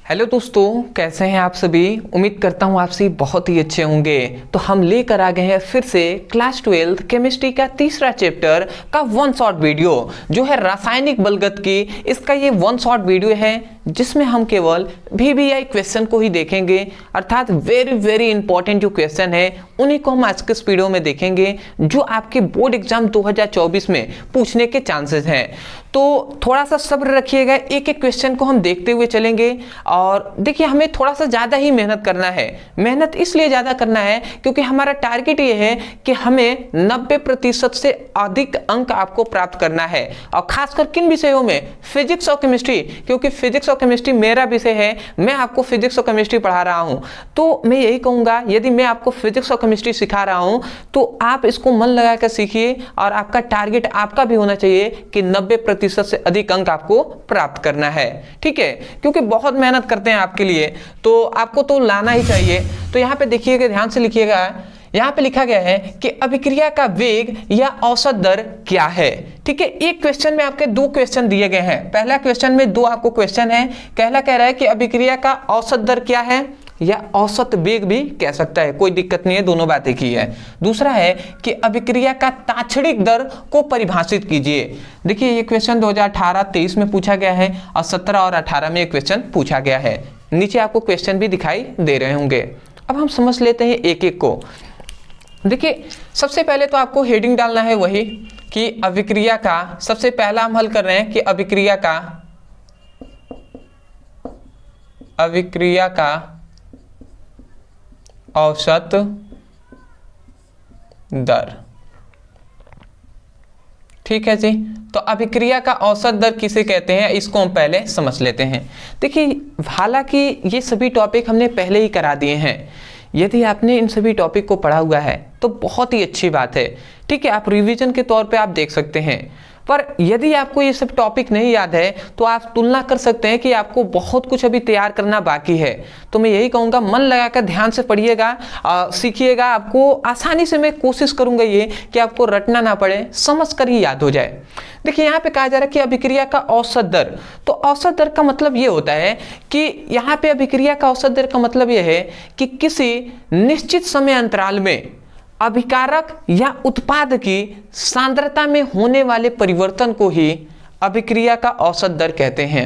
Hello दोस्तों, कैसे हैं आप सभी। उम्मीद करता हूँ आप सभी बहुत ही अच्छे होंगे। तो हम लेकर आ गए हैं फिर से क्लास 12 केमिस्ट्री का तीसरा चैप्टर का वन शॉट वीडियो जो है रासायनिक बलगत इसका ये वन शॉट वीडियो है जिसमें हम केवल VBI क्वेश्चन को ही देखेंगे, अर्थात वेरी इंपॉर्टेंट जो क्वेश्चन है उन्हीं को हम आज के इस वीडियो में देखेंगे जो आपके बोर्ड एग्जाम 2024 में पूछने के चांसेस हैं। तो थोड़ा सा सब्र रखिएगा, एक एक क्वेश्चन को हम देखते हुए चलेंगे। और देखिए, हमें थोड़ा सा ज़्यादा ही मेहनत करना है। मेहनत इसलिए ज़्यादा करना है क्योंकि हमारा टारगेट ये है कि हमें 90% से अधिक अंक आपको प्राप्त करना है, और खासकर किन विषयों में, फिजिक्स और केमिस्ट्री, क्योंकि फिजिक्स और केमिस्ट्री मेरा विषय है। मैं आपको फिजिक्स और केमिस्ट्री पढ़ा रहा हूँ, तो मैं यही कहूँगा यदि मैं आपको फिजिक्स और केमिस्ट्री सिखा रहा हूँ तो आप इसको मन लगा कर सीखिए, और आपका टारगेट आपका भी होना चाहिए कि 90% से अधिक अंक आपको प्राप्त करना है। ठीक है, क्योंकि बहुत मेहनत करते हैं आपके लिए, तो आपको तो लाना ही चाहिए। तो यहाँ पे देखिएगा, ध्यान से लिखिएगा, यहाँ पे लिखा गया है कि अभिक्रिया का वेग या औसत दर क्या है। ठीक है, एक क्वेश्चन में आपके दो क्वेश्चन दिए गए हैं। पहला क्वेश्चन में दो आपको क्वेश्चन है। पहला कह रहा है कि अभिक्रिया का औसत दर क्या है, या औसत वेग भी कह सकता है, कोई दिक्कत नहीं है, दोनों बातें की है। दूसरा है कि अभिक्रिया का ताक्षणिक दर को परिभाषित कीजिए। देखिए, ये क्वेश्चन 2018-23 में पूछा गया है और 17 और 18 में ये क्वेश्चन पूछा गया है। नीचे आपको क्वेश्चन भी दिखाई दे रहे होंगे। अब हम समझ लेते हैं एक एक को। देखिए, सबसे पहले तो आपको हेडिंग डालना है वही कि अभिक्रिया का, सबसे पहला हम हल कर रहे हैं कि अभिक्रिया का औसत दर। ठीक है जी, तो अभिक्रिया का औसत दर किसे कहते हैं इसको हम पहले समझ लेते हैं। देखिए, हालांकि ये सभी टॉपिक हमने पहले ही करा दिए हैं। यदि आपने इन सभी टॉपिक को पढ़ा हुआ है तो बहुत ही अच्छी बात है। ठीक है, आप रिवीजन के तौर पे आप देख सकते हैं। पर यदि आपको ये सब टॉपिक नहीं याद है तो आप तुलना कर सकते हैं कि आपको बहुत कुछ अभी तैयार करना बाकी है। तो मैं यही कहूँगा, मन लगाकर ध्यान से पढ़िएगा, सीखिएगा। आपको आसानी से मैं कोशिश करूँगा ये कि आपको रटना ना पड़े, समझ कर ही याद हो जाए। देखिए, यहाँ पे कहा जा रहा है कि अभिक्रिया का औसत दर। तो औसत दर का मतलब ये होता है कि यहाँ पे अभिक्रिया का औसत दर का मतलब ये है कि किसी निश्चित समय अंतराल में अभिकारक या उत्पाद की सांद्रता में होने वाले परिवर्तन को ही अभिक्रिया का औसत दर कहते हैं।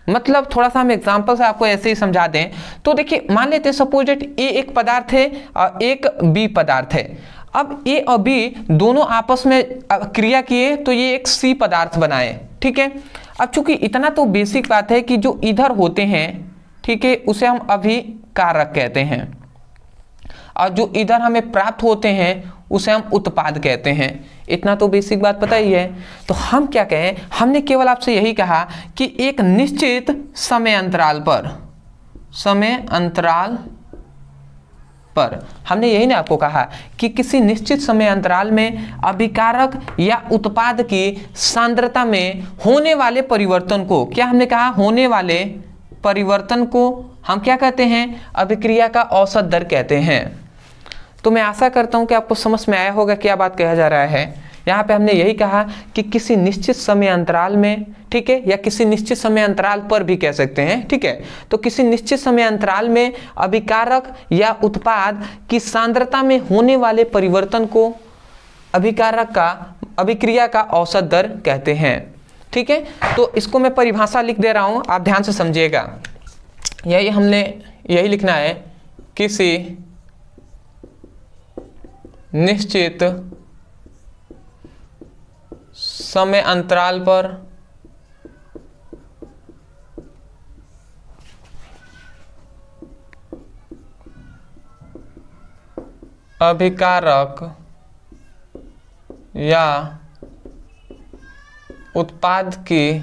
मतलब थोड़ा सा हम एग्जांपल से आपको ऐसे ही समझा दें तो देखिए, मान लेते हैं सपोज ए एक पदार्थ है और एक बी पदार्थ है। अब ए और बी दोनों आपस में क्रिया किए तो ये एक सी पदार्थ बनाए। ठीक है, अब चूंकि इतना तो बेसिक बात है कि जो इधर होते हैं, ठीक है, उसे हम अभिकारक कहते हैं, और जो इधर हमें प्राप्त होते हैं उसे हम उत्पाद कहते हैं। इतना तो बेसिक बात पता ही है। तो हम क्या कहें, हमने केवल आपसे यही कहा कि एक निश्चित समय अंतराल पर हमने यही ना आपको कहा कि किसी निश्चित समय अंतराल में अभिकारक या उत्पाद की सांद्रता में होने वाले परिवर्तन को, क्या हमने कहा, होने वाले परिवर्तन को हम क्या कहते हैं, अभिक्रिया का औसत दर कहते हैं। तो मैं आशा करता हूं कि आपको समझ में आया होगा क्या बात कहा जा रहा है। यहाँ पे हमने यही कहा कि किसी निश्चित समय अंतराल में, ठीक है, या किसी निश्चित समय अंतराल पर भी कह सकते हैं। ठीक है, तो किसी निश्चित समय अंतराल में अभिकारक या उत्पाद की सांद्रता में होने वाले परिवर्तन को अभिक्रिया का औसत दर कहते हैं। ठीक है, तो इसको मैं परिभाषा लिख दे रहा हूं, आप ध्यान से समझिएगा। यही लिखना है, किसी निश्चित समय अंतराल पर अभिकारक या उत्पाद की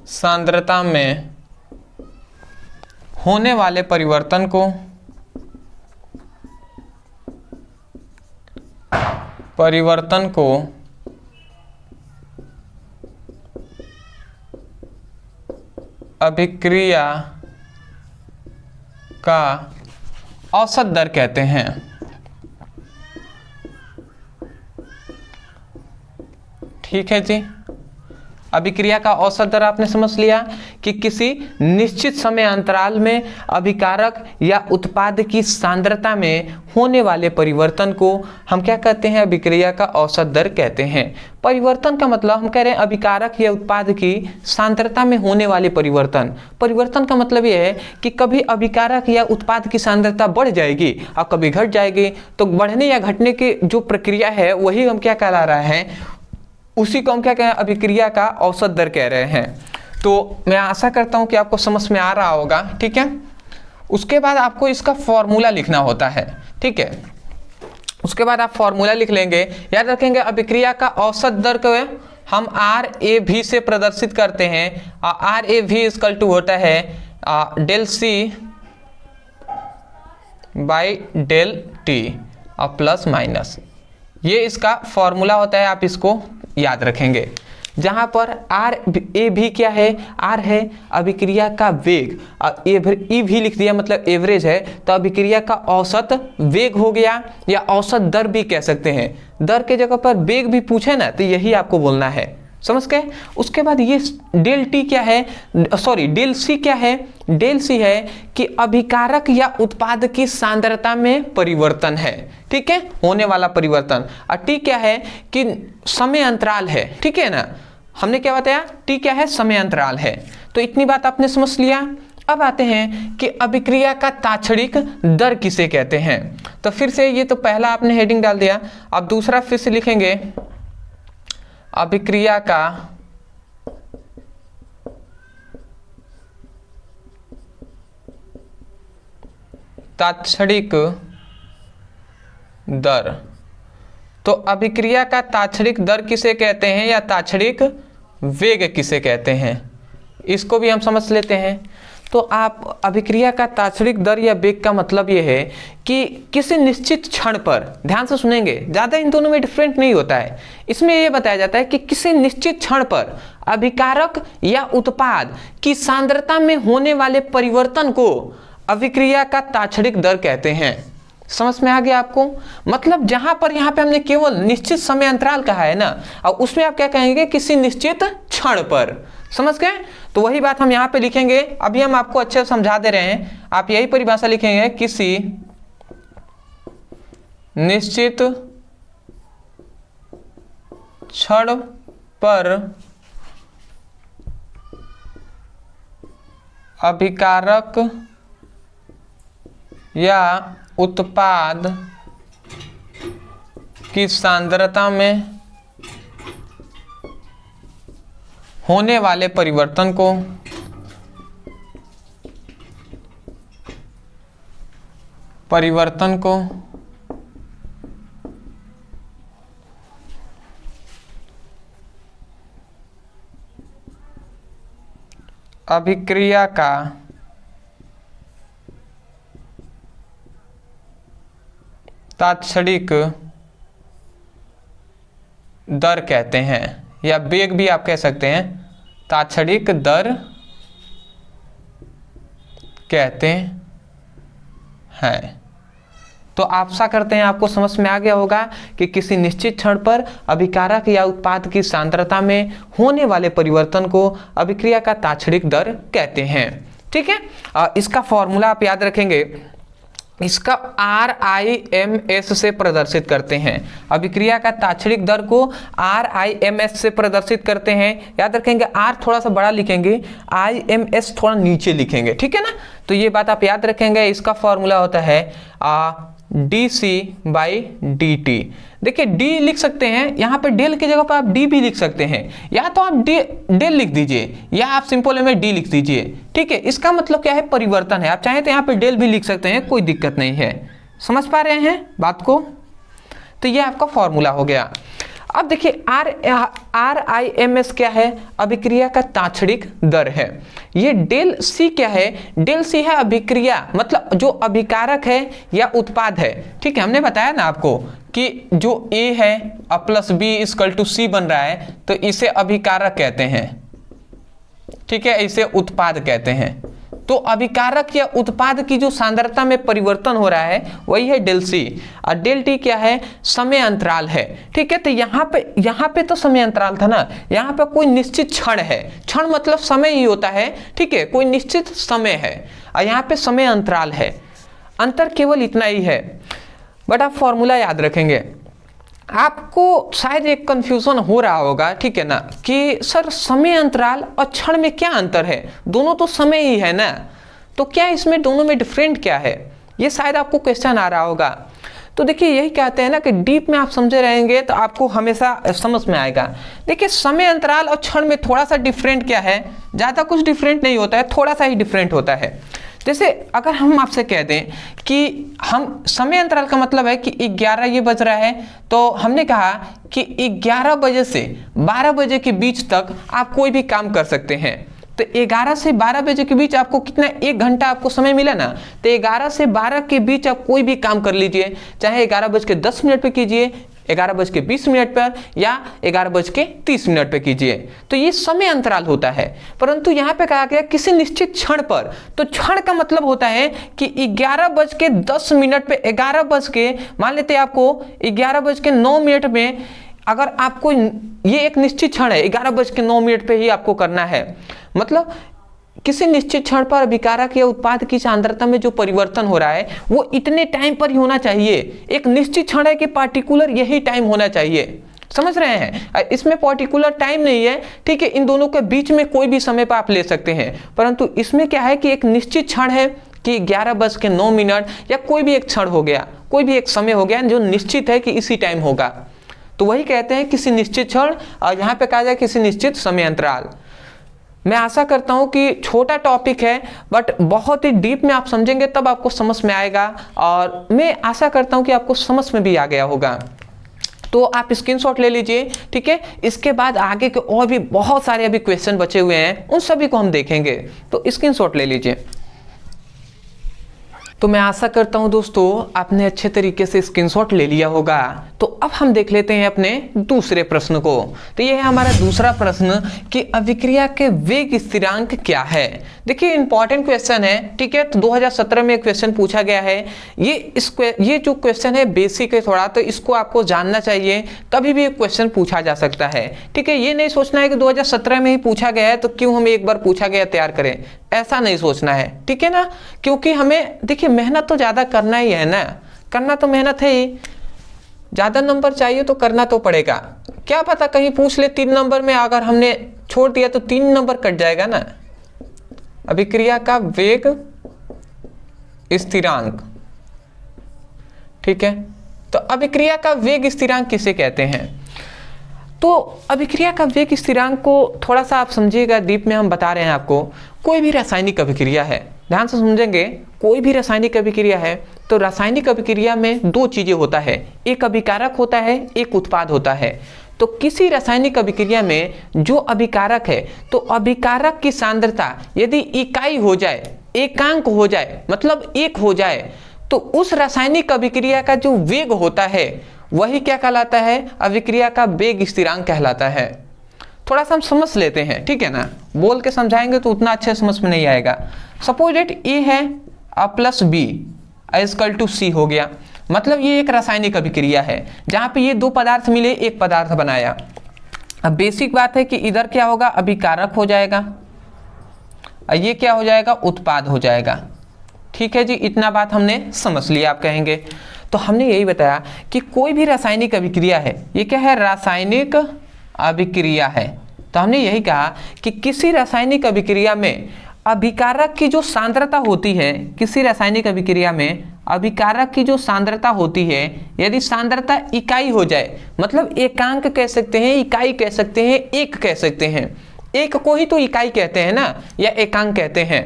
सांद्रता में होने वाले परिवर्तन को अभिक्रिया का औसत दर कहते हैं। ठीक है जी। अभिक्रिया का औसत दर आपने समझ लिया कि किसी निश्चित समय अंतराल में अभिकारक या उत्पाद की सांद्रता में होने वाले परिवर्तन को हम क्या कहते हैं, अभिक्रिया का औसत दर कहते हैं। परिवर्तन का मतलब हम कह रहे हैं अभिकारक या उत्पाद की सांद्रता में होने वाले परिवर्तन। परिवर्तन का मतलब यह है कि कभी अभिकारक या उत्पाद की सांद्रता बढ़ जाएगी और कभी घट जाएगी। तो बढ़ने या घटने की जो प्रक्रिया है वही हम क्या कहला रहा है, उसी को हम क्या कहें, अभिक्रिया का औसत दर कह रहे हैं। तो मैं आशा करता हूं कि आपको समझ में आ रहा होगा। ठीक है, उसके बाद आपको इसका फॉर्मूला लिखना होता है। ठीक है, उसके बाद आप फॉर्मूला लिख लेंगे। याद रखेंगे अभिक्रिया का औसत दर को हम RAV से प्रदर्शित करते हैं। RAV इक्वल टू होता है del C by del T और प्लस माइनस, ये इसका फॉर्मूला होता है। आप इसको याद रखेंगे, जहां पर RAV क्या है, R है अभिक्रिया का वेग और EV लिख दिया मतलब एवरेज है, तो अभिक्रिया का औसत वेग हो गया या औसत दर भी कह सकते हैं। दर के जगह पर वेग भी पूछे ना तो यही आपको बोलना है, समझ गए। उसके बाद ये डेल T क्या है, सॉरी डेल C क्या है, डेल C है कि अभिकारक या उत्पाद की सांद्रता में परिवर्तन है। ठीक है, होने वाला परिवर्तन। और T क्या है कि समय अंतराल है। ठीक है ना, हमने क्या बताया, T क्या है, समय अंतराल है। तो इतनी बात आपने समझ लिया। अब आते हैं कि अभिक्रिया का तात्क्षणिक दर किसे कहते हैं। तो फिर से ये तो पहला आपने हेडिंग डाल दिया, अब दूसरा फिर से लिखेंगे अभिक्रिया का तात्क्षणिक दर। तो अभिक्रिया का तात्क्षणिक दर किसे कहते हैं या तात्क्षणिक वेग किसे कहते हैं, इसको भी हम समझ लेते हैं। तो आप अभिक्रिया का तात्क्षणिक दर या वेग का मतलब यह है कि किसी निश्चित क्षण पर, ध्यान से सुनेंगे, ज़्यादा इन दोनों में डिफरेंट नहीं होता है। इसमें यह बताया जाता है कि किसी निश्चित क्षण पर अभिकारक या उत्पाद की सांद्रता में होने वाले परिवर्तन को अभिक्रिया का तात्क्षणिक दर कहते हैं। समझ में आ गया आपको, मतलब जहां पर यहाँ पे हमने केवल निश्चित समय अंतराल कहा है ना, और उसमें आप क्या कहेंगे, किसी निश्चित क्षण पर। समझ गए, तो वही बात हम यहाँ पे लिखेंगे। अभी हम आपको अच्छे से समझा दे रहे हैं, आप यही परिभाषा लिखेंगे, किसी निश्चित क्षण पर अभिकारक या उत्पाद की सांद्रता में होने वाले परिवर्तन को अभिक्रिया का तात्क्षणिक दर कहते हैं, या वेग भी आप कह सकते हैं, तात्क्षणिक दर कहते हैं। तो आशा करते हैं आपको समझ में आ गया होगा कि किसी निश्चित क्षण पर अभिकारक या उत्पाद की सांद्रता में होने वाले परिवर्तन को अभिक्रिया का तात्क्षणिक दर कहते हैं। ठीक है, इसका फॉर्मूला आप याद रखेंगे, इसका RIMS से प्रदर्शित करते हैं। अभिक्रिया का तात्क्षणिक दर को RIMS से प्रदर्शित करते हैं। याद रखेंगे, R थोड़ा सा बड़ा लिखेंगे, IMS थोड़ा नीचे लिखेंगे। ठीक है ना, तो ये बात आप याद रखेंगे। इसका फॉर्मूला होता है DC बाई DT। देखिए D लिख सकते हैं, यहाँ पे डेल की जगह पर आप D भी लिख सकते हैं, या तो आप डेल लिख दीजिए या आप सिंपल में D लिख दीजिए। ठीक है, इसका मतलब क्या है, परिवर्तन है। आप चाहें तो यहाँ पे डेल भी लिख सकते हैं, कोई दिक्कत नहीं है। समझ पा रहे हैं बात को, तो ये आपका फॉर्मूला हो गया। अब देखिए RIMS क्या है, अभिक्रिया का तात्क्षणिक दर है। ये डेल C क्या है, डेल C है अभिक्रिया, मतलब जो अभिकारक है या उत्पाद है। ठीक है, हमने बताया ना आपको कि जो A है plus B equal to C बन रहा है, तो इसे अभिकारक कहते हैं। ठीक है, इसे उत्पाद कहते हैं। तो अभिकारक या उत्पाद की जो सांद्रता में परिवर्तन हो रहा है वही है डेल सी, और डेल टी क्या है, समय अंतराल है। ठीक है, तो यहाँ पे तो समय अंतराल था ना, यहाँ पे कोई निश्चित क्षण है, क्षण मतलब समय ही होता है। ठीक है, कोई निश्चित समय है और यहाँ पे समय अंतराल है, अंतर केवल इतना ही है। बट आप फॉर्मूला याद रखेंगे। आपको शायद एक कंफ्यूजन हो रहा होगा, ठीक है ना, कि सर समय अंतराल और क्षण में क्या अंतर है, दोनों तो समय ही है ना, तो क्या इसमें दोनों में डिफरेंट क्या है, ये शायद आपको क्वेश्चन आ रहा होगा। तो देखिए यही कहते हैं ना कि डीप में आप समझे रहेंगे तो आपको हमेशा समझ में आएगा। देखिए समय अंतराल और क्षण में थोड़ा सा डिफरेंट क्या है, ज़्यादा कुछ डिफरेंट नहीं होता है, थोड़ा सा ही डिफरेंट होता है। जैसे अगर हम आपसे कह दें कि हम समय अंतराल का मतलब है कि 11 ये बज रहा है, तो हमने कहा कि 11 बजे से 12 बजे के बीच तक आप कोई भी काम कर सकते हैं। तो 11 से 12 बजे के बीच आपको कितना, 1 घंटा आपको समय मिला ना, तो 11 से 12 के बीच आप कोई भी काम कर लीजिए, चाहे 11:10 पे कीजिए, 11:20 पर या 11:30 पे कीजिए, तो ये समय अंतराल होता है। परंतु यहाँ पे कहा गया किसी निश्चित क्षण पर, तो क्षण का मतलब होता है कि 11:10 पे 11 बज के, मान लेते हैं आपको 11:09 में, अगर आपको ये एक निश्चित क्षण है, 11:09 पे ही आपको करना है, मतलब किसी निश्चित क्षण पर अभिकारक या उत्पाद की सांद्रता में जो परिवर्तन हो रहा है वो इतने टाइम पर ही होना चाहिए। एक निश्चित क्षण है कि पार्टिकुलर यही टाइम होना चाहिए, समझ रहे हैं, इसमें पार्टिकुलर टाइम नहीं है। ठीक है, इन दोनों के बीच में कोई भी समय पर आप ले सकते हैं, परंतु इसमें क्या है कि एक निश्चित क्षण है कि 11:09 या कोई भी एक क्षण हो गया, कोई भी एक समय हो गया जो निश्चित है कि इसी टाइम होगा, तो वही कहते हैं किसी निश्चित क्षण, और यहाँ पे कहा जाए किसी निश्चित समय अंतराल। मैं आशा करता हूँ कि छोटा टॉपिक है बट बहुत ही डीप में आप समझेंगे तब आपको समझ में आएगा, और मैं आशा करता हूँ कि आपको समझ में भी आ गया होगा। तो आप स्क्रीनशॉट ले लीजिए। ठीक है, इसके बाद आगे के और भी बहुत सारे अभी क्वेश्चन बचे हुए हैं, उन सभी को हम देखेंगे, तो स्क्रीनशॉट ले लीजिए। तो मैं आशा करता हूं दोस्तों आपने अच्छे तरीके से स्क्रीनशॉट ले लिया होगा। तो अब हम देख लेते हैं अपने दूसरे प्रश्न को। तो ये है हमारा दूसरा प्रश्न कि अभिक्रिया के वेग स्थिरांक क्या है। देखिए इंपॉर्टेंट क्वेश्चन है। ठीक है, तो 2017 में क्वेश्चन पूछा गया है। ये जो क्वेश्चन है बेसिक है थोड़ा, तो इसको आपको जानना चाहिए, कभी भी एक क्वेश्चन पूछा जा सकता है। ठीक है, ये नहीं सोचना है कि 2017 में ही पूछा गया है तो क्यों हम एक बार पूछा गया तैयार करें, ऐसा नहीं सोचना है। ठीक है ना, क्योंकि हमें देखिए मेहनत तो ज़्यादा करना ही है ना, करना तो मेहनत है ही, ज़्यादा नंबर चाहिए तो करना तो पड़ेगा। क्या पता कहीं पूछ ले 3 नंबर में, अगर हमने छोड़ दिया तो 3 नंबर कट जाएगा ना। अभिक्रिया का वेग स्थिरांक, ठीक है, तो अभिक्रिया का वेग स्थिरांक किसे कहते हैं। तो अभिक्रिया का वेग स्थिरांक को थोड़ा सा आप समझिएगा, डीप में हम बता रहे हैं आपको। कोई भी रासायनिक अभिक्रिया है, ध्यान से समझेंगे, कोई भी रासायनिक अभिक्रिया है तो रासायनिक अभिक्रिया में 2 चीजें होता है, एक अभिकारक होता है, एक उत्पाद होता है। तो किसी रासायनिक अभिक्रिया में जो अभिकारक है, तो अभिकारक की सांद्रता यदि इकाई हो जाए, एकांक हो जाए, मतलब 1 हो जाए, तो उस रासायनिक अभिक्रिया का जो वेग होता है वही क्या कहलाता है, अभिक्रिया का वेग स्थिरांक कहलाता है। थोड़ा सा हम समझ लेते हैं, ठीक है ना, बोल के समझाएंगे तो उतना अच्छे समझ में नहीं आएगा। सपोज डेट ए है A+B = C हो गया, मतलब ये एक रासायनिक अभिक्रिया है जहाँ पे ये 2 पदार्थ मिले, एक पदार्थ बनाया। अब बेसिक बात है कि इधर क्या होगा, अभिकारक हो जाएगा, और ये क्या हो जाएगा, उत्पाद हो जाएगा। ठीक है जी, इतना बात हमने समझ लिया। आप कहेंगे तो हमने यही बताया कि कोई भी रासायनिक अभिक्रिया है, ये क्या है, रासायनिक अभिक्रिया है। तो हमने यही कहा कि किसी रासायनिक अभिक्रिया में अभिकारक की जो सांद्रता होती है, किसी रासायनिक अभिक्रिया में अभिकारक की जो सांद्रता होती है, यदि सांद्रता इकाई हो जाए, मतलब एकांक कह सकते हैं, इकाई कह सकते हैं, एक कह सकते हैं, एक को ही तो इकाई कहते हैं ना, या एकांक कहते हैं।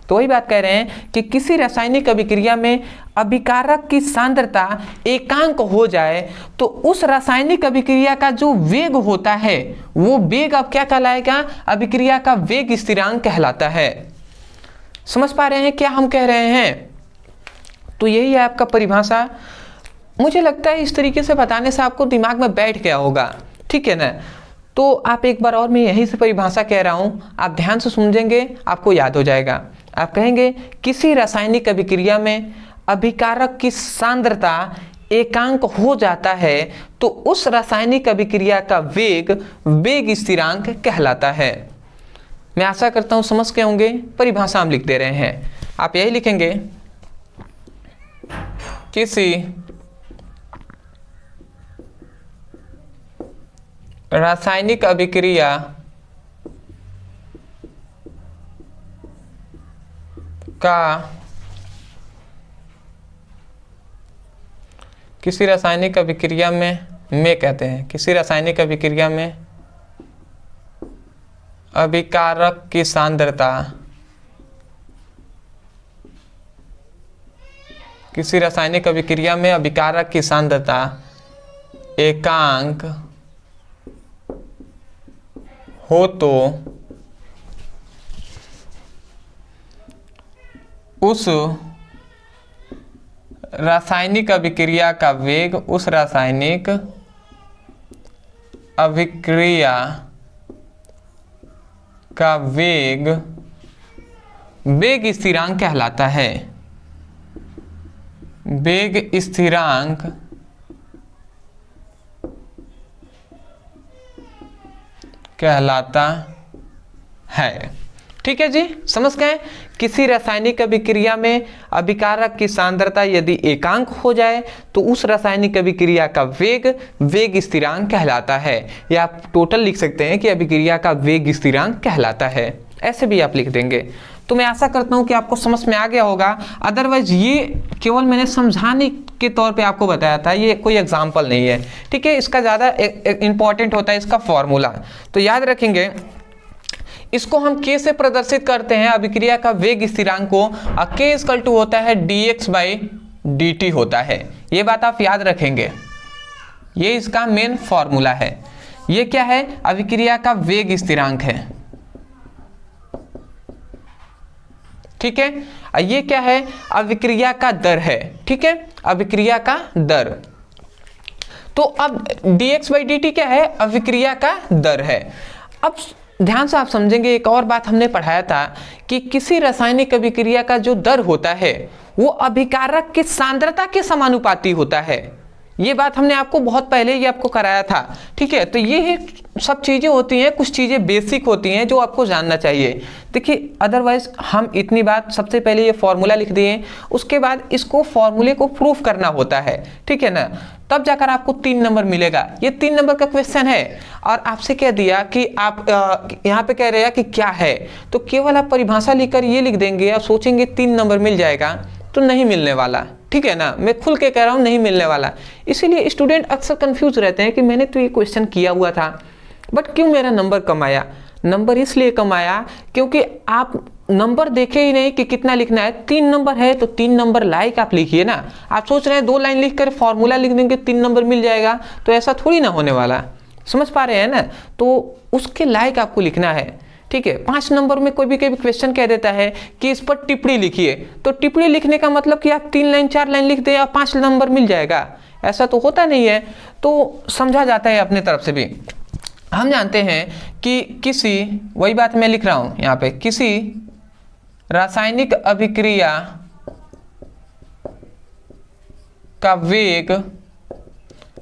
तो वही बात कह रहे हैं कि किसी रासायनिक अभिक्रिया में अभिकारक की सांद्रता एकांक हो जाए तो उस रासायनिक अभिक्रिया का जो वेग होता है वो वेग अब क्या कहलाएगा, अभिक्रिया का वेग स्थिरांक कहलाता है। समझ पा रहे हैं क्या हम कह रहे हैं। तो यही है आपका परिभाषा। मुझे लगता है इस तरीके से बताने से आपको दिमाग में बैठ गया होगा, ठीक है ना। तो आप एक बार और मैं यहीं से परिभाषा कह रहा हूं, आप ध्यान से समझेंगे आपको याद हो जाएगा। आप कहेंगे किसी रासायनिक अभिक्रिया में अभिकारक की सांद्रता एकांक हो जाता है तो उस रासायनिक अभिक्रिया का वेग स्थिरांक कहलाता है। मैं आशा करता हूं समझ के होंगे। परिभाषा हम लिख दे रहे हैं, आप यही लिखेंगे, किसी रासायनिक अभिक्रिया का किसी रासायनिक अभिक्रिया में कहते हैं, किसी रासायनिक अभिक्रिया में अभिकारक की सांद्रता, किसी रासायनिक अभिक्रिया में अभिकारक की सांद्रता एकांक हो तो उस रासायनिक अभिक्रिया का वेग, उस रासायनिक अभिक्रिया का वेग स्थिरांक कहलाता है। वेग स्थिरांक कहलाता है। ठीक है जी, समझ गए। किसी रासायनिक अभिक्रिया में अभिकारक की सांद्रता यदि एकांक हो जाए तो उस रासायनिक अभिक्रिया का वेग स्थिरांक कहलाता है, या आप टोटल लिख सकते हैं कि अभिक्रिया का वेग स्थिरांक कहलाता है, ऐसे भी आप लिख देंगे। तो मैं आशा करता हूं कि आपको समझ में आ गया होगा। अदरवाइज ये केवल मैंने समझाने के तौर पे आपको बताया था, ये कोई एग्जाम्पल नहीं है। ठीक है, इसका ज़्यादा इंपॉर्टेंट होता है इसका फॉर्मूला, तो याद रखेंगे। इसको हम K से प्रदर्शित करते हैं, अभिक्रिया का वेग स्थिरांक को। K = होता है dx/dt होता है, ये बात आप याद रखेंगे। ये इसका मेन फॉर्मूला है। ये क्या है? अभिक्रिया का वेग स्थिरांक है। ठीक है, ये क्या है? अभिक्रिया का दर है। ठीक है, अभिक्रिया का दर। तो अब dx/dt क्या है? अभिक्रिया का दर है। अब ध्यान से आप समझेंगे, एक और बात हमने पढ़ाया था कि किसी रासायनिक अभिक्रिया का जो दर होता है वो अभिकारक की सांद्रता के समानुपाती होता है। ये बात हमने आपको बहुत पहले ही आपको कराया था। ठीक है, तो ये सब चीज़ें होती हैं, कुछ चीज़ें बेसिक होती हैं जो आपको जानना चाहिए। देखिए, अदरवाइज हम इतनी बात, सबसे पहले ये फॉर्मूला लिख दिए, उसके बाद इसको फॉर्मूले को प्रूफ करना होता है। ठीक है ना, तब जाकर आपको 3 नंबर मिलेगा। ये 3 नंबर का क्वेश्चन है और आपसे कह दिया कि आप यहाँ पे कह रहे हैं कि क्या है, तो केवल आप परिभाषा लिखकर ये लिख देंगे, आप सोचेंगे 3 नंबर मिल जाएगा, तो नहीं मिलने वाला। ठीक है ना, मैं खुल के कह रहा हूँ, नहीं मिलने वाला। इसीलिए स्टूडेंट अक्सर कंफ्यूज रहते हैं कि मैंने तो ये क्वेश्चन किया हुआ था, बट क्यों मेरा नंबर कम आया? नंबर इसलिए कम आया क्योंकि आप नंबर देखे ही नहीं कि कितना लिखना है। 3 नंबर है तो 3 नंबर लाइक आप लिखिए ना। आप सोच रहे हैं 2 लाइन लिख कर फॉर्मूला लिख देंगे 3 नंबर मिल जाएगा, तो ऐसा थोड़ी ना होने वाला। समझ पा रहे हैं ना? तो उसके लाइक आपको लिखना है। ठीक है, 5 नंबर में कोई भी क्वेश्चन कह देता है कि इस पर टिप्पणी लिखिए, तो टिप्पणी लिखने का मतलब कि आप 3 लाइन 4 लाइन लिख दें और 5 नंबर मिल जाएगा, ऐसा तो होता नहीं है। तो समझा जाता है अपने तरफ से भी। हम जानते हैं कि किसी, वही बात मैं लिख रहा हूं यहाँ पे, किसी रासायनिक अभिक्रिया का वेग,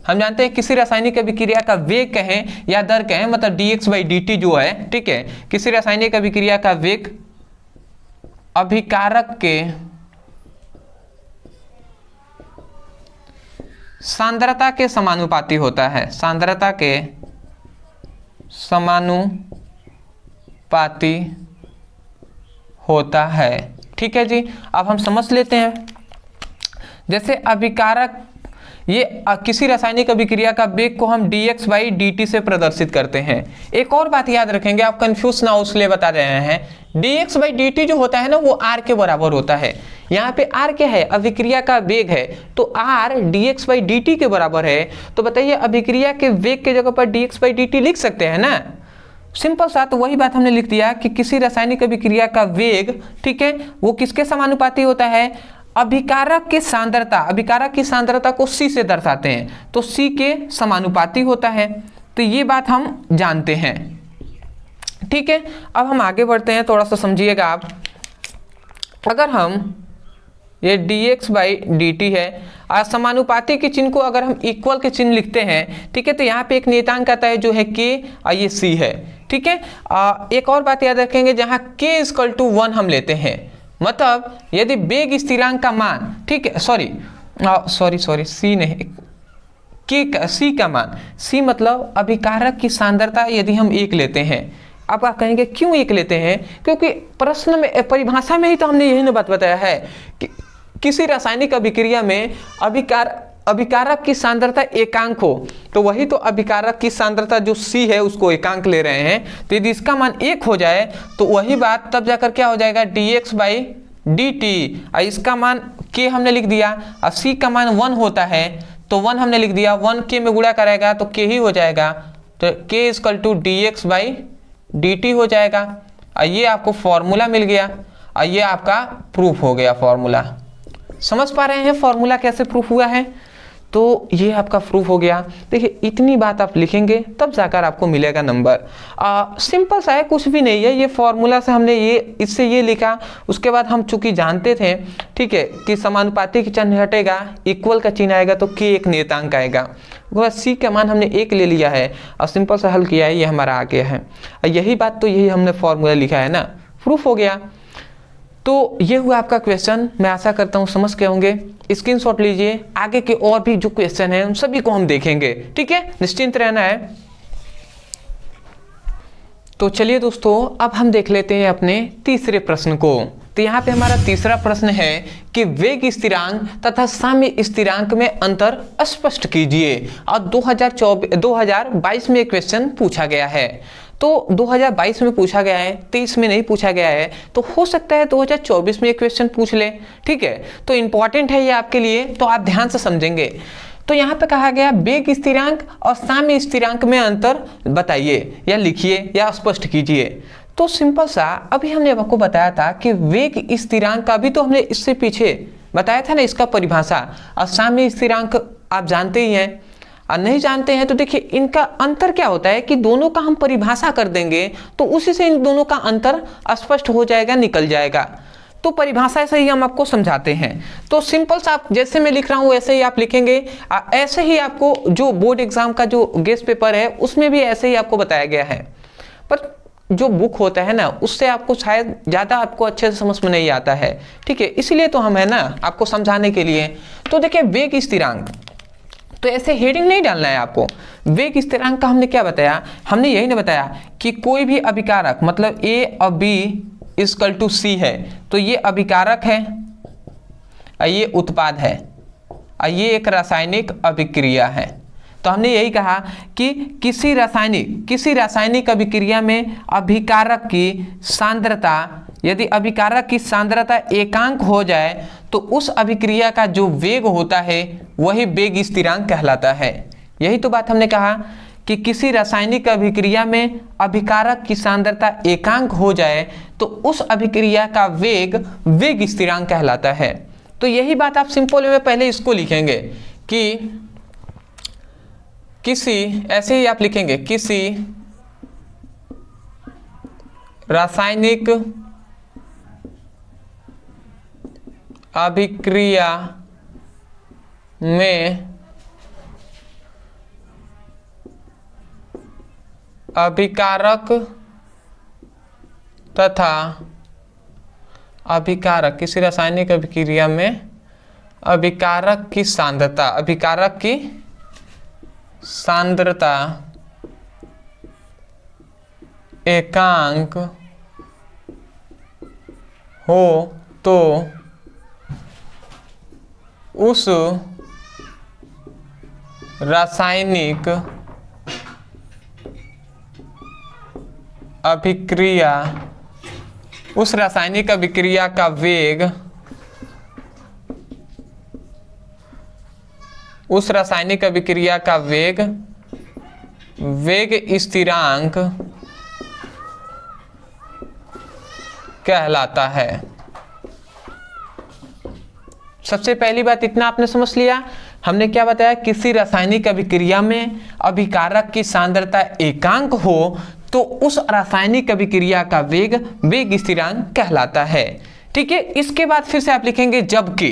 हम जानते हैं किसी रासायनिक अभिक्रिया का वेग कहें या दर कहें, मतलब dx/dt जो है। ठीक है, किसी रासायनिक अभिक्रिया का वेग अभिकारक के सांद्रता के समानुपाती होता है, सांद्रता के समानुपाती होता है। ठीक है जी, अब हम समझ लेते हैं। जैसे अभिकारक, ये किसी रासायनिक अभिक्रिया का वेग को हम dx/dt से प्रदर्शित करते हैं। एक और बात याद रखेंगे, आप कंफ्यूज ना हो इसलिए बता रहे हैं, dx/dt जो होता है ना वो r के बराबर होता है। यहाँ पे r क्या है? अभिक्रिया का वेग है, तो r dx/dt के बराबर है। तो बताइए, अभिक्रिया के वेग के जगह पर dx/dt लिख सकते हैं ना, सिंपल सा। तो वही बात हमने लिख दिया कि किसी रासायनिक अभिक्रिया का वेग, ठीक है, वो किसके समानुपाती होता है? अभिकारक की सांद्रता, अभिकारक की सांद्रता को C से दर्शाते हैं, तो C के समानुपाती होता है। तो ये बात हम जानते हैं। ठीक है, अब हम आगे बढ़ते हैं, थोड़ा सा समझिएगा आप। अगर हम ये dx बाई dt है, समानुपाती के चिन्ह को अगर हम इक्वल के चिन्ह लिखते हैं, ठीक है, तो यहाँ पे एक नियतांक आता है जो है k और ये c है, ठीक है। एक और बात याद रखेंगे, जहाँ k इक्वल टू 1 हम लेते हैं, मतलब यदि वेग स्थिरांक का मान, ठीक है, सॉरी c नहीं, c का मान, c मतलब अभिकारक की सांद्रता यदि हम 1 लेते हैं। अब आप कहेंगे क्यों 1 लेते हैं, क्योंकि प्रश्न में परिभाषा में ही तो हमने यही ना बात बताया है कि किसी रासायनिक अभिक्रिया में अभिकारक की सांद्रता एकांक हो, तो वही तो अभिकारक की सांद्रता जो C है उसको एकांक ले रहे हैं, तो यदि इसका मान 1 हो जाए तो वही बात तब जाकर क्या हो जाएगा, dx बाई dt, और इसका मान k हमने लिख दिया, और C का मान 1 होता है तो 1 हमने लिख दिया, 1 k में गुणा करेगा तो k ही हो जाएगा, तो k equal to dx by dt हो जाएगा। और ये आपको फॉर्मूला मिल गया, और ये आपका प्रूफ हो गया फॉर्मूला। समझ पा रहे हैं फॉर्मूला कैसे प्रूफ हुआ है, तो ये आपका प्रूफ हो गया। देखिए इतनी बात आप लिखेंगे तब जाकर आपको मिलेगा नंबर। सिंपल सा है, कुछ भी नहीं है, ये फॉर्मूला से हमने इससे ये लिखा, उसके बाद हम चूंकि जानते थे, ठीक है, कि समानुपाती का चिन्ह हटेगा, इक्वल का चिन्ह आएगा तो k एक नियतांक आएगा, वह c का मान हमने 1 ले लिया है और सिंपल सा हल किया है, ये हमारा आ गया है। यही बात तो यही हमने फॉर्मूला लिखा है ना, प्रूफ हो गया। तो ये हुआ आपका क्वेश्चन, मैं आशा करता हूँ समझ के होंगे। स्क्रीनशॉट लीजिए, आगे के और भी जो क्वेश्चन हैं उन सभी को हम देखेंगे, ठीक है, निश्चिंत रहना है। तो चलिए दोस्तों, अब हम देख लेते हैं अपने तीसरे प्रश्न को। तो यहाँ पे हमारा तीसरा प्रश्न है कि वेग स्थिरांक तथा साम्य स्थिरांक में अंतर स्पष्ट कीजिए। और 2022 में क्वेश्चन पूछा गया है, तो 2022 में पूछा गया है, 23 में नहीं पूछा गया है, तो हो सकता है 2024 में ये क्वेश्चन पूछ ले, ठीक है। तो इंपॉर्टेंट है ये आपके लिए, तो आप ध्यान से समझेंगे। तो यहाँ पे कहा गया वेग स्थिरांक और साम्य स्थिरांक में अंतर बताइए या लिखिए या स्पष्ट कीजिए। तो सिंपल सा, अभी हमने आपको बताया था कि वेग स्थिरांक का भी तो हमने इससे पीछे बताया था ना इसका परिभाषा, और साम्य स्थिरांक आप जानते ही हैं। और नहीं जानते हैं तो देखिए इनका अंतर क्या होता है कि दोनों का हम परिभाषा कर देंगे तो उसी से इन दोनों का अंतर स्पष्ट हो जाएगा, निकल जाएगा। तो परिभाषा से ही हम आपको समझाते हैं। तो सिंपल सा, आप जैसे मैं लिख रहा हूँ वैसे ही आप लिखेंगे। ऐसे ही आपको जो बोर्ड एग्जाम का जो गेस्ट पेपर है उसमें भी ऐसे ही आपको बताया गया है, पर जो बुक होता है ना उससे आपको शायद ज़्यादा आपको अच्छे से समझ में नहीं आता है, ठीक है, इसीलिए तो हम है ना आपको समझाने के लिए। तो देखिए वेग स्थिरांक, तो ऐसे हेडिंग नहीं डालना है आपको। वेग स्थिरांक का हमने क्या बताया, हमने यही नहीं बताया कि कोई भी अभिकारक, मतलब A और B इक्वल टू C है, तो ये अभिकारक है और ये उत्पाद है और ये एक रासायनिक अभिक्रिया है। तो हमने यही कहा कि किसी रासायनिक अभिक्रिया में अभिकारक की सांद्रता, यदि अभिकारक की सांद्रता एकांक हो जाए तो उस अभिक्रिया का जो वेग होता है वही वेग स्थिरांक कहलाता है। यही तो बात हमने कहा कि किसी रासायनिक अभिक्रिया में अभिकारक की सांद्रता एकांक हो जाए तो उस अभिक्रिया का वेग स्थिरांक कहलाता है। तो यही बात आप सिंपल में पहले इसको लिखेंगे कि ऐसे ही आप लिखेंगे, किसी रासायनिक अभिक्रिया में अभिकारक तथा अभिकारक, किसी रासायनिक अभिक्रिया में अभिकारक की सांद्रता एकांक हो तो उस रासायनिक अभिक्रिया का वेग, उस रासायनिक अभिक्रिया का वेग स्थिरांक कहलाता है। सबसे पहली बात इतना आपने समझ लिया। हमने क्या बताया, किसी रासायनिक अभिक्रिया में अभिकारक की सांद्रता एकांक हो तो उस रासायनिक अभिक्रिया का वेग स्थिरांक कहलाता है। ठीक है, इसके बाद फिर से आप लिखेंगे जबकि,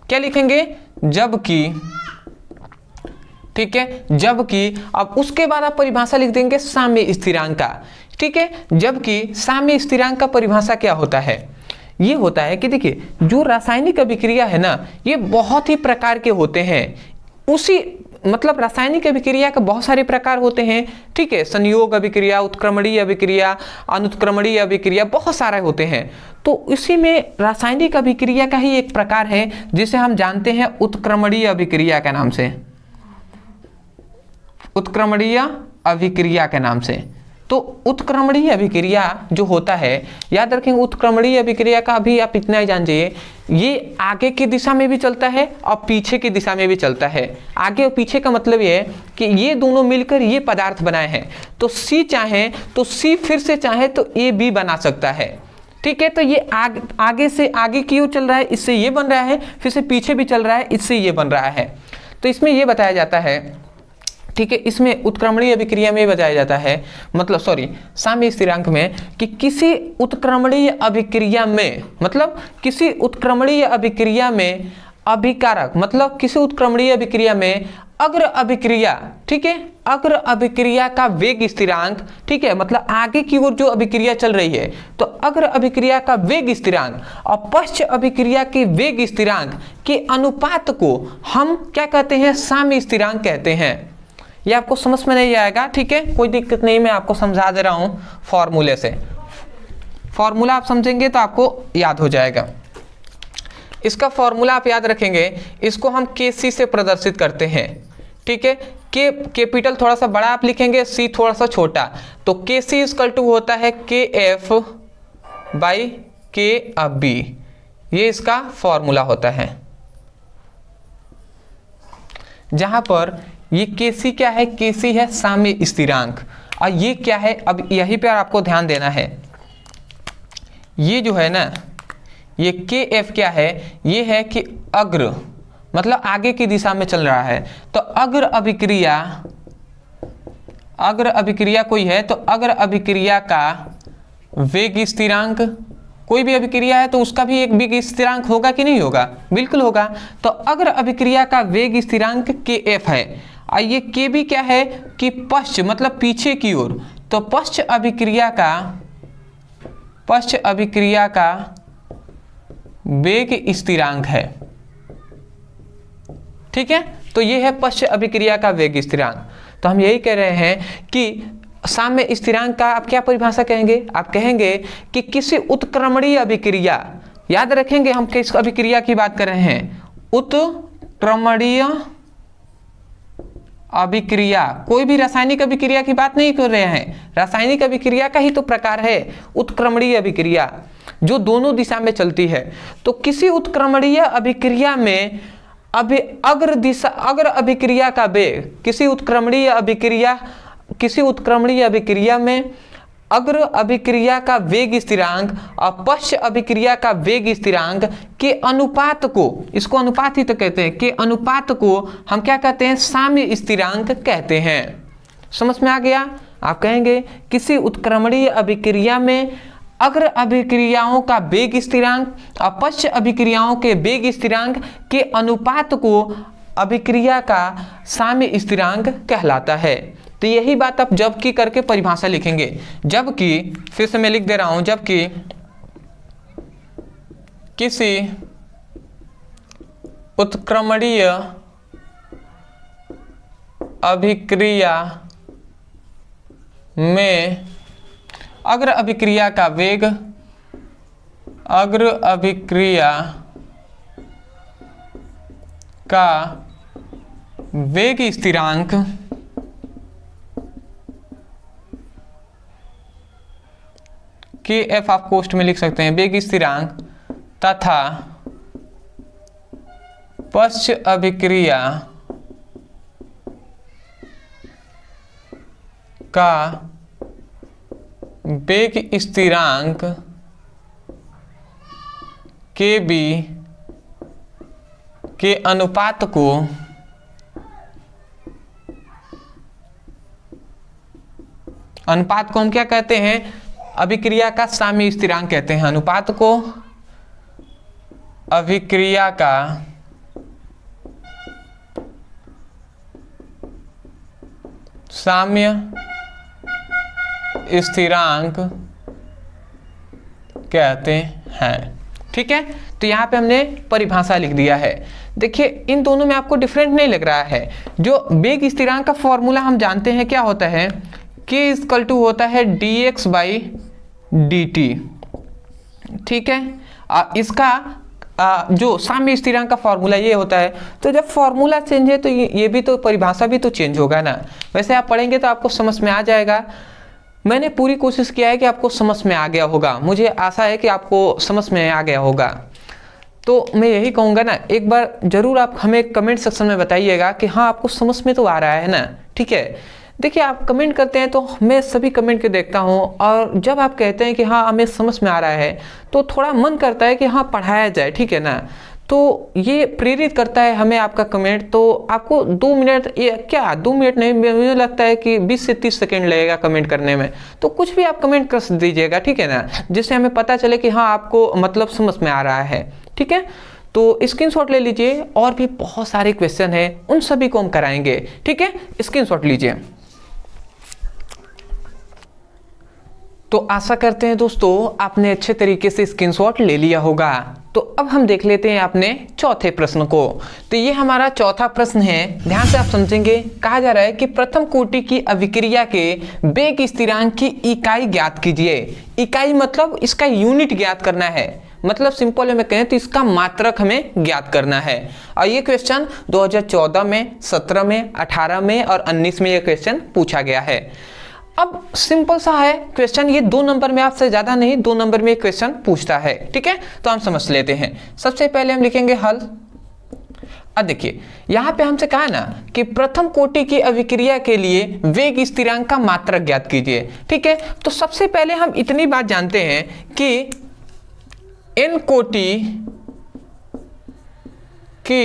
क्या लिखेंगे, जबकि, ठीक है, जबकि। अब उसके बाद आप परिभाषा लिख देंगे साम्य स्थिरांक का, ठीक है। जबकि साम्य स्थिरांक का परिभाषा क्या होता है, ये होता है कि देखिए जो रासायनिक अभिक्रिया है ना, ये बहुत ही प्रकार के होते हैं, उसी मतलब रासायनिक अभिक्रिया के बहुत सारे प्रकार होते हैं, ठीक है। संयोग अभिक्रिया, उत्क्रमणीय अभिक्रिया, अनुत्क्रमणीय अभिक्रिया, बहुत सारे होते हैं। तो इसी में रासायनिक अभिक्रिया का ही एक प्रकार है जिसे हम जानते हैं उत्क्रमणीय अभिक्रिया के नाम से, उत्क्रमणीय अभिक्रिया के नाम से। तो उत्क्रमणीय अभिक्रिया जो होता है, याद रखेंगे उत्क्रमणीय अभिक्रिया का भी आप इतना ही जान जाइए, ये आगे की दिशा में भी चलता है और पीछे की दिशा में भी चलता है। आगे और पीछे का मतलब ये है कि ये दोनों मिलकर ये पदार्थ बनाए हैं, तो सी चाहे तो सी फिर से चाहे तो ए बी बना सकता है, ठीक है। तो ये आगे से आगे की ओर चल रहा है, इससे ये बन रहा है, फिर से पीछे भी चल रहा है, इससे ये बन रहा है। तो इसमें ये बताया जाता है, ठीक है, इसमें उत्क्रमणीय अभिक्रिया में बताया जाता है, मतलब सॉरी साम्य स्थिरांक में, कि किसी उत्क्रमणीय अभिक्रिया में, मतलब किसी उत्क्रमणीय अभिक्रिया में अभिकारक, मतलब किसी उत्क्रमणीय अभिक्रिया में अग्र अभिक्रिया, ठीक है, अग्र अभिक्रिया का वेग स्थिरांक, ठीक है, मतलब आगे की ओर जो अभिक्रिया चल रही है, तो अग्र अभिक्रिया का वेग स्थिरांक और पश्च अभिक्रिया के वेग स्थिरांक के अनुपात को हम क्या कहते हैं, साम्य स्थिरांक कहते हैं। ये आपको समझ में नहीं आएगा, ठीक है, कोई दिक्कत नहीं, मैं आपको समझा दे रहा हूँ फॉर्मूले से। फॉर्मूला आप समझेंगे तो आपको याद हो जाएगा। इसका फॉर्मूला आप याद रखेंगे, इसको हम KC से प्रदर्शित करते हैं, ठीक है। के कैपिटल थोड़ा सा बड़ा आप लिखेंगे, C थोड़ा सा छोटा, तो KC इक्वल टू होता है KF बाई KB, ये इसका फॉर्मूला होता है। जहां पर ये KC क्या है, KC है साम्य स्थिरांक, और ये क्या है, अब यहीं पे आपको ध्यान देना है, ये जो है ना, ये KF क्या है, ये है कि अग्र, मतलब आगे की दिशा में चल रहा है। तो अग्र अभिक्रिया कोई है, तो अग्र अभिक्रिया का वेग स्थिरांक, कोई भी अभिक्रिया है तो उसका भी एक वेग स्थिरांक होगा कि नहीं होगा, बिल्कुल होगा। तो अग्र अभिक्रिया का वेग स्थिरांक KF है, और ये KB क्या है कि पश्च, मतलब पीछे की ओर, तो पश्च अभिक्रिया का वेग स्थिरांक है, ठीक है। तो ये है पश्च अभिक्रिया का वेग स्थिरांक। तो हम यही कह रहे हैं कि साम्य स्थिरांक का आप क्या परिभाषा कहेंगे, आप कहेंगे कि किसी उत्क्रमणीय अभिक्रिया, याद रखेंगे हम किस अभिक्रिया की बात कर रहे हैं, उत्क्रमणीय अभिक्रिया, कोई भी रासायनिक अभिक्रिया की बात नहीं कर रहे हैं, रासायनिक अभिक्रिया का ही तो प्रकार है उत्क्रमणीय अभिक्रिया, जो दोनों दिशा में चलती है। तो किसी उत्क्रमणीय अभिक्रिया में अग्र अभिक्रिया का वेग, किसी उत्क्रमणीय अभिक्रिया में अग्र अभिक्रिया का वेग स्थिरांक और पश्च अभिक्रिया का वेग स्थिरांक के अनुपात को, इसको अनुपात ही तो कहते हैं, के अनुपात को हम क्या कहते हैं, साम्य स्थिरांक कहते हैं। समझ में आ गया। आप कहेंगे किसी उत्क्रमणीय अभिक्रिया में अग्र अभिक्रियाओं का वेग स्थिरांक और पश्च अभिक्रियाओं के वेग स्थिरांक के अनुपात को अभिक्रिया का साम्य स्थिरांक कहलाता है। तो यही बात आप जबकि करके परिभाषा लिखेंगे। जबकि, फिर से मैं लिख दे रहा हूं, जबकि किसी उत्क्रमणीय अभिक्रिया में अग्र अभिक्रिया का वेग, अग्र अभिक्रिया का वेग स्थिरांक KF आप कोष्ठ में लिख सकते हैं, वेग स्थिरांक तथा पश्च अभिक्रिया का वेग स्थिरांक KB के अनुपात को हम क्या कहते हैं, अभिक्रिया का साम्य स्थिरांक कहते हैं। अनुपात को अभिक्रिया का साम्य स्थिरांक कहते हैं। ठीक है, तो यहाँ पे हमने परिभाषा लिख दिया है। देखिए इन दोनों में आपको डिफरेंट नहीं लग रहा है। जो वेग स्थिरांक का फॉर्मूला हम जानते हैं क्या होता है, k इक्वल टू होता है dx बाई dt। ठीक है, इसका जो साम्य स्थिरांक का फॉर्मूला ये होता है। तो जब फॉर्मूला चेंज है तो ये भी तो परिभाषा भी तो चेंज होगा ना। वैसे आप पढ़ेंगे तो आपको समझ में आ जाएगा। मैंने पूरी कोशिश किया है कि आपको समझ में आ गया होगा, मुझे आशा है कि आपको समझ में आ गया होगा। तो मैं यही कहूँगा ना, एक बार ज़रूर आप हमें कमेंट सेक्शन में बताइएगा कि हाँ आपको समझ में तो आ रहा है ना। ठीक है, देखिए आप कमेंट करते हैं तो मैं सभी कमेंट के देखता हूँ, और जब आप कहते हैं कि हाँ हमें समझ में आ रहा है तो थोड़ा मन करता है कि हाँ पढ़ाया जाए। ठीक है ना, तो ये प्रेरित करता है हमें आपका कमेंट। तो आपको 2 मिनट, ये क्या 2 मिनट नहीं, मुझे लगता है कि 20 से 30 सेकेंड लगेगा कमेंट करने में। तो कुछ भी आप कमेंट कर दीजिएगा, ठीक है ना, जिससे हमें पता चले कि हाँ आपको मतलब समझ में आ रहा है। ठीक है, तो स्क्रीनशॉट ले लीजिए, और भी बहुत सारे क्वेश्चन हैं उन सभी को हम कराएंगे। ठीक है, स्क्रीनशॉट लीजिए। तो आशा करते हैं दोस्तों आपने अच्छे तरीके से स्क्रीनशॉट ले लिया होगा। तो अब हम देख लेते हैं अपने चौथे प्रश्न को। तो ये हमारा चौथा प्रश्न है, ध्यान से आप समझेंगे। कहा जा रहा है कि प्रथम कोटि की अभिक्रिया के वेग स्थिरांक की इकाई ज्ञात कीजिए। इकाई मतलब इसका यूनिट ज्ञात करना है, मतलब सिंपल में कहें तो इसका मात्रक हमें ज्ञात करना है। और ये क्वेश्चन 2014 में, 17 में, 18 में और 19 में ये क्वेश्चन पूछा गया है। अब सिंपल सा है क्वेश्चन, ये 2 नंबर में, आपसे ज्यादा नहीं, 2 नंबर में क्वेश्चन पूछता है। ठीक है, तो हम समझ लेते हैं। सबसे पहले हम लिखेंगे हल। अब देखिए यहां पे हमसे कहा ना कि प्रथम कोटि की अभिक्रिया के लिए वेग स्थिरांक का मात्रक ज्ञात कीजिए। ठीक है, तो सबसे पहले हम इतनी बात जानते हैं कि n कोटि की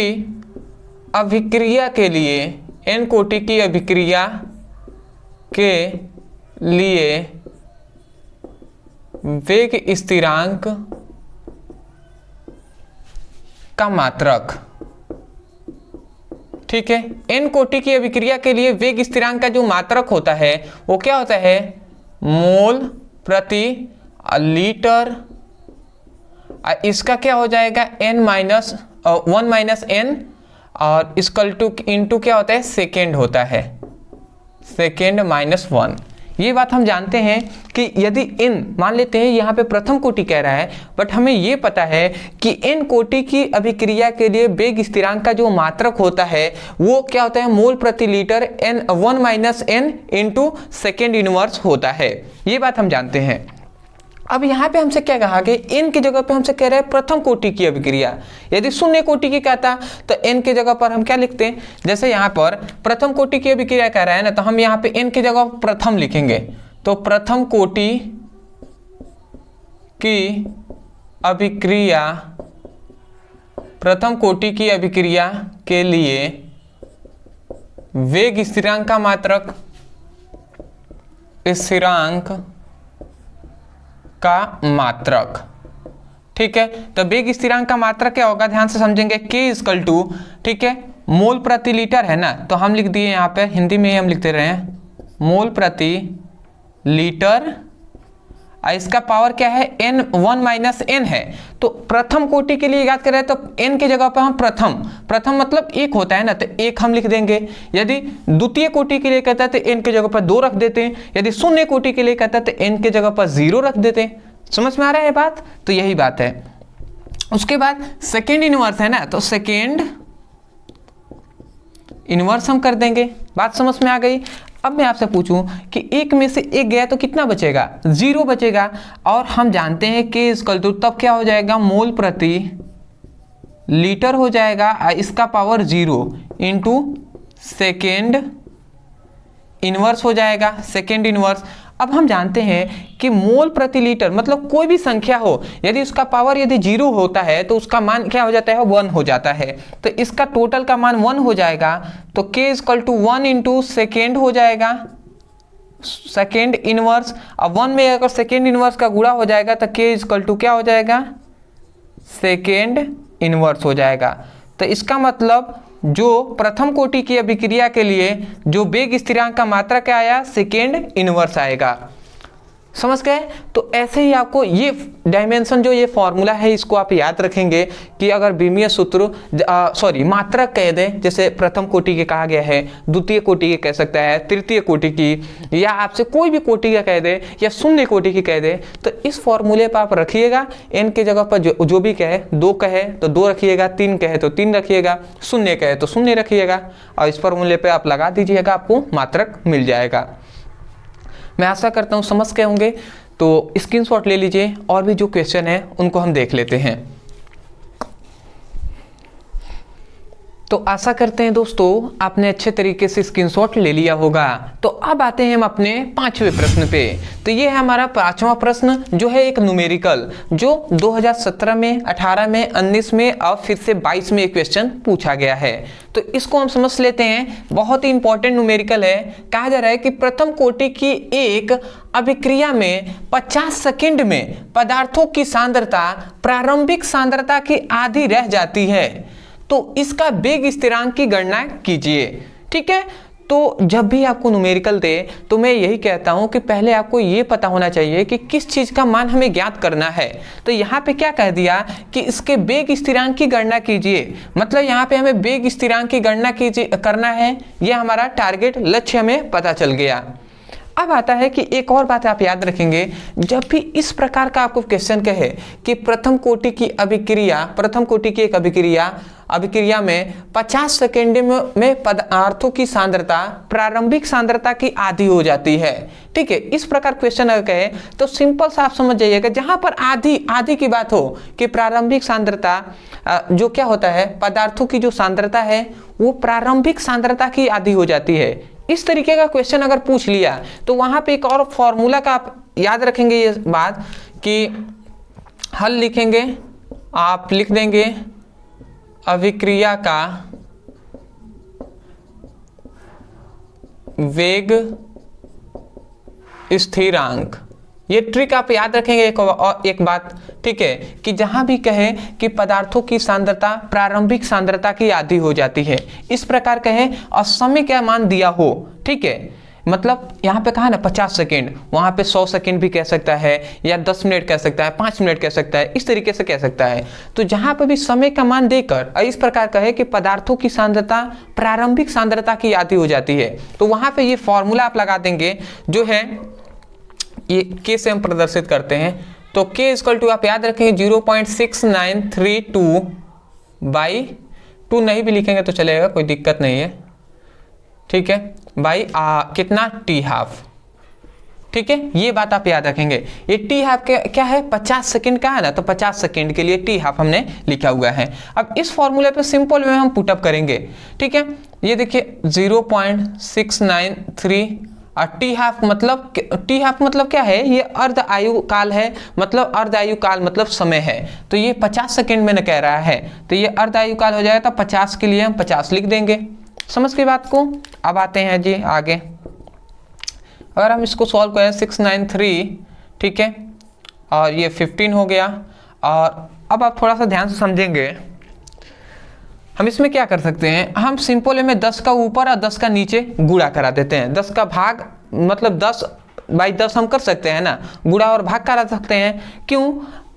अभिक्रिया के लिए, n कोटि की अभिक्रिया के लिए वेग स्थिरांक का मात्रक। ठीक है, n कोटि की अभिक्रिया के लिए वेग स्थिरांक का जो मात्रक होता है वो क्या होता है, मोल प्रति लीटर। इसका क्या हो जाएगा, n माइनस 1 माइनस n, और इक्वल टू इंटू क्या होता है, सेकेंड होता है, सेकेंड माइनस 1। ये बात हम जानते हैं कि यदि n मान लेते हैं, यहाँ पे प्रथम कोटि कह रहा है, बट हमें ये पता है कि n कोटि की अभिक्रिया के लिए वेग स्थिरांक का जो मात्रक होता है वो क्या होता है, मोल प्रति litre n 1 minus n into second inverse होता है। ये बात हम जानते हैं। अब यहाँ पे हमसे क्या कहा कि n की जगह पे हमसे कह रहे हैं प्रथम कोटि की अभिक्रिया। यदि शून्य कोटि की कहता तो n की जगह पर हम क्या लिखते हैं, जैसे यहाँ पर प्रथम कोटि की अभिक्रिया कह रहा है ना, तो हम यहाँ पे n की जगह प्रथम लिखेंगे। तो प्रथम कोटि की अभिक्रिया, प्रथम कोटि की अभिक्रिया के लिए वेग स्थिरांक का मात्रक, स्थिरांक का मात्रक। ठीक है, तो वेग स्थिरांक का मात्रक क्या होगा, ध्यान से समझेंगे, k इक्वल टू, ठीक है, मोल प्रति लीटर है ना, तो हम लिख दिए यहाँ पे, हिंदी में ही हम लिखते रहे हैं, मोल प्रति लीटर। इसका पावर क्या है, n 1 माइनस n है। तो प्रथम कोटि के लिए याद कर रहे हैं तो n की जगह पर हम प्रथम मतलब 1 होता है ना, तो 1 हम लिख देंगे। यदि द्वितीय कोटि के लिए कहता है तो n की जगह पर 2 रख देते हैं। यदि शून्य कोटि के लिए कहता है तो n की जगह पर 0 रख देते हैं। समझ में आ रहा है बात, तो यही बात है। उसके बाद सेकेंड इनवर्स है ना, तो सेकेंड इनवर्स हम कर देंगे। बात समझ में आ गई। अब मैं आपसे पूछूं कि 1 में से 1 गया तो कितना बचेगा, 0 बचेगा। और हम जानते हैं k इक्वल टू, तब क्या हो जाएगा, मोल प्रति लीटर हो जाएगा, इसका पावर 0 इंटू सेकेंड इनवर्स हो जाएगा, सेकेंड इनवर्स। अब हम जानते हैं कि मोल प्रति लीटर मतलब कोई भी संख्या हो, यदि उसका पावर यदि 0 होता है तो उसका मान क्या हो जाता है, 1 हो जाता है। तो इसका टोटल का मान 1 हो जाएगा। तो k equal to 1 into second हो जाएगा, सेकेंड इनवर्स। अब 1 में अगर सेकेंड इनवर्स का गुणा हो जाएगा तो k इक्वल टू क्या हो जाएगा, सेकेंड इनवर्स हो जाएगा। तो इसका मतलब जो प्रथम कोटि की अभिक्रिया के लिए जो वेग स्थिरांक का मात्रा क्या आया, सेकेंड इनवर्स आएगा। समझ गए? तो ऐसे ही आपको ये डायमेंशन जो ये फॉर्मूला है इसको आप याद रखेंगे कि अगर विमीय सूत्र मात्रक कह दें, जैसे प्रथम कोटि के कहा गया है, द्वितीय कोटि के कह सकता है, तृतीय कोटि की, या आपसे कोई भी कोटि का कह दे या शून्य कोटि की कह दे, तो इस फॉर्मूले पर आप रखिएगा। एन के जगह पर जो भी कहे, 2 कहे तो 2 रखिएगा, 3 कहे तो 3 रखिएगा, शून्य कहे तो शून्य रखिएगा, और इस फॉर्मूले पर आप लगा दीजिएगा, आपको मात्रक मिल जाएगा। मैं आशा करता हूँ समझ गए होंगे। तो स्क्रीनशॉट ले लीजिए और भी जो क्वेश्चन है उनको हम देख लेते हैं। तो आशा करते हैं दोस्तों आपने अच्छे तरीके से स्क्रीनशॉट ले लिया होगा। तो अब आते हैं हम अपने 5वें प्रश्न पे। तो ये है हमारा 5वां प्रश्न, जो है एक न्यूमेरिकल, जो 2017 में, 18 में, 19 में और फिर से 22 में एक क्वेश्चन पूछा गया है। तो इसको हम समझ लेते हैं। बहुत ही इंपॉर्टेंट न्यूमेरिकल है। कहा जा रहा है कि प्रथम कोटि की एक अभिक्रिया में 50 सेकंड में पदार्थों की सांद्रता प्रारंभिक सांद्रता की आधी रह जाती है, तो इसका वेग स्थिरांक की गणना कीजिए। ठीक है, तो जब भी आपको न्यूमेरिकल दे तो मैं यही कहता हूं कि पहले आपको ये पता होना चाहिए कि किस चीज का मान हमें ज्ञात करना है। तो यहाँ पे क्या कह दिया कि इसके वेग स्थिरांक की गणना कीजिए, मतलब यहाँ पे हमें वेग स्थिरांक की गणना करना है। यह हमारा टारगेट, लक्ष्य हमें पता चल गया। अब आता है कि एक और बात आप याद रखेंगे, जब भी इस प्रकार का आपको क्वेश्चन कहे कि प्रथम कोटि की अभिक्रिया, प्रथम कोटि की एक अभिक्रिया में 50 सेकेंड में पदार्थों की सांद्रता प्रारंभिक सांद्रता की आधी हो जाती है। ठीक है, इस प्रकार क्वेश्चन अगर कहे तो सिंपल सा आप समझ जाइएगा, जहां पर आधी की बात हो कि प्रारंभिक सांद्रता जो क्या होता है, पदार्थों की जो सांद्रता है वो प्रारंभिक सांद्रता की आधी हो जाती है। इस तरीके का क्वेश्चन अगर पूछ लिया तो वहां पे एक और फॉर्मूला का आप याद रखेंगे ये बात कि हल लिखेंगे, आप लिख देंगे अभिक्रिया का वेग स्थिरांक। ये ट्रिक आप याद रखेंगे एक बात। ठीक है, कि जहां भी कहे कि पदार्थों की सांद्रता प्रारंभिक सांद्रता की आधी हो जाती है, इस प्रकार कहे और समय का मान दिया हो। ठीक है, मतलब यहाँ पे कहा ना 50 सेकेंड, वहां पे 100 सेकेंड भी कह सकता है, या 10 मिनट कह सकता है, 5 मिनट कह सकता है, इस तरीके से कह सकता है। तो जहां पे भी समय का मान देकर इस प्रकार कहे कि पदार्थों की सांद्रता प्रारंभिक सांद्रता की आधी हो जाती है, तो वहां पे ये फॉर्मूला आप लगा देंगे, जो है ये K से हम प्रदर्शित करते हैं। तो K इक्वल टू आप याद रखेंगे 0.6932/2, नहीं भी लिखेंगे तो चलेगा, कोई दिक्कत नहीं है। ठीक है, बाई कितना T हाफ। ठीक है, ये बात आप याद रखेंगे। ये T हाफ क्या है, 50 सेकंड का है ना, तो 50 सेकंड के लिए T हाफ हमने लिखा हुआ है। अब इस फॉर्मूले पे सिंपल में हम पुटअप करेंगे। ठीक है, ये देखिए 0.693 और टी हाफ मतलब क्या है, ये अर्ध आयु काल है, मतलब अर्ध आयु काल मतलब समय है। तो ये 50 सेकंड में न कह रहा है, तो ये अर्ध आयु काल हो जाएगा। तो 50 के लिए हम 50 लिख देंगे। समझ गए बात को? अब आते हैं जी आगे। अगर हम इसको सॉल्व करें 693, ठीक है, और ये 15 हो गया। और अब आप थोड़ा सा ध्यान से समझेंगे, हम इसमें क्या कर सकते हैं, हम सिंपल में 10 का ऊपर और 10 का नीचे गुणा करा देते हैं। 10 का भाग मतलब 10/10 हम कर सकते हैं ना, गुणा और भाग करा सकते हैं। क्यों?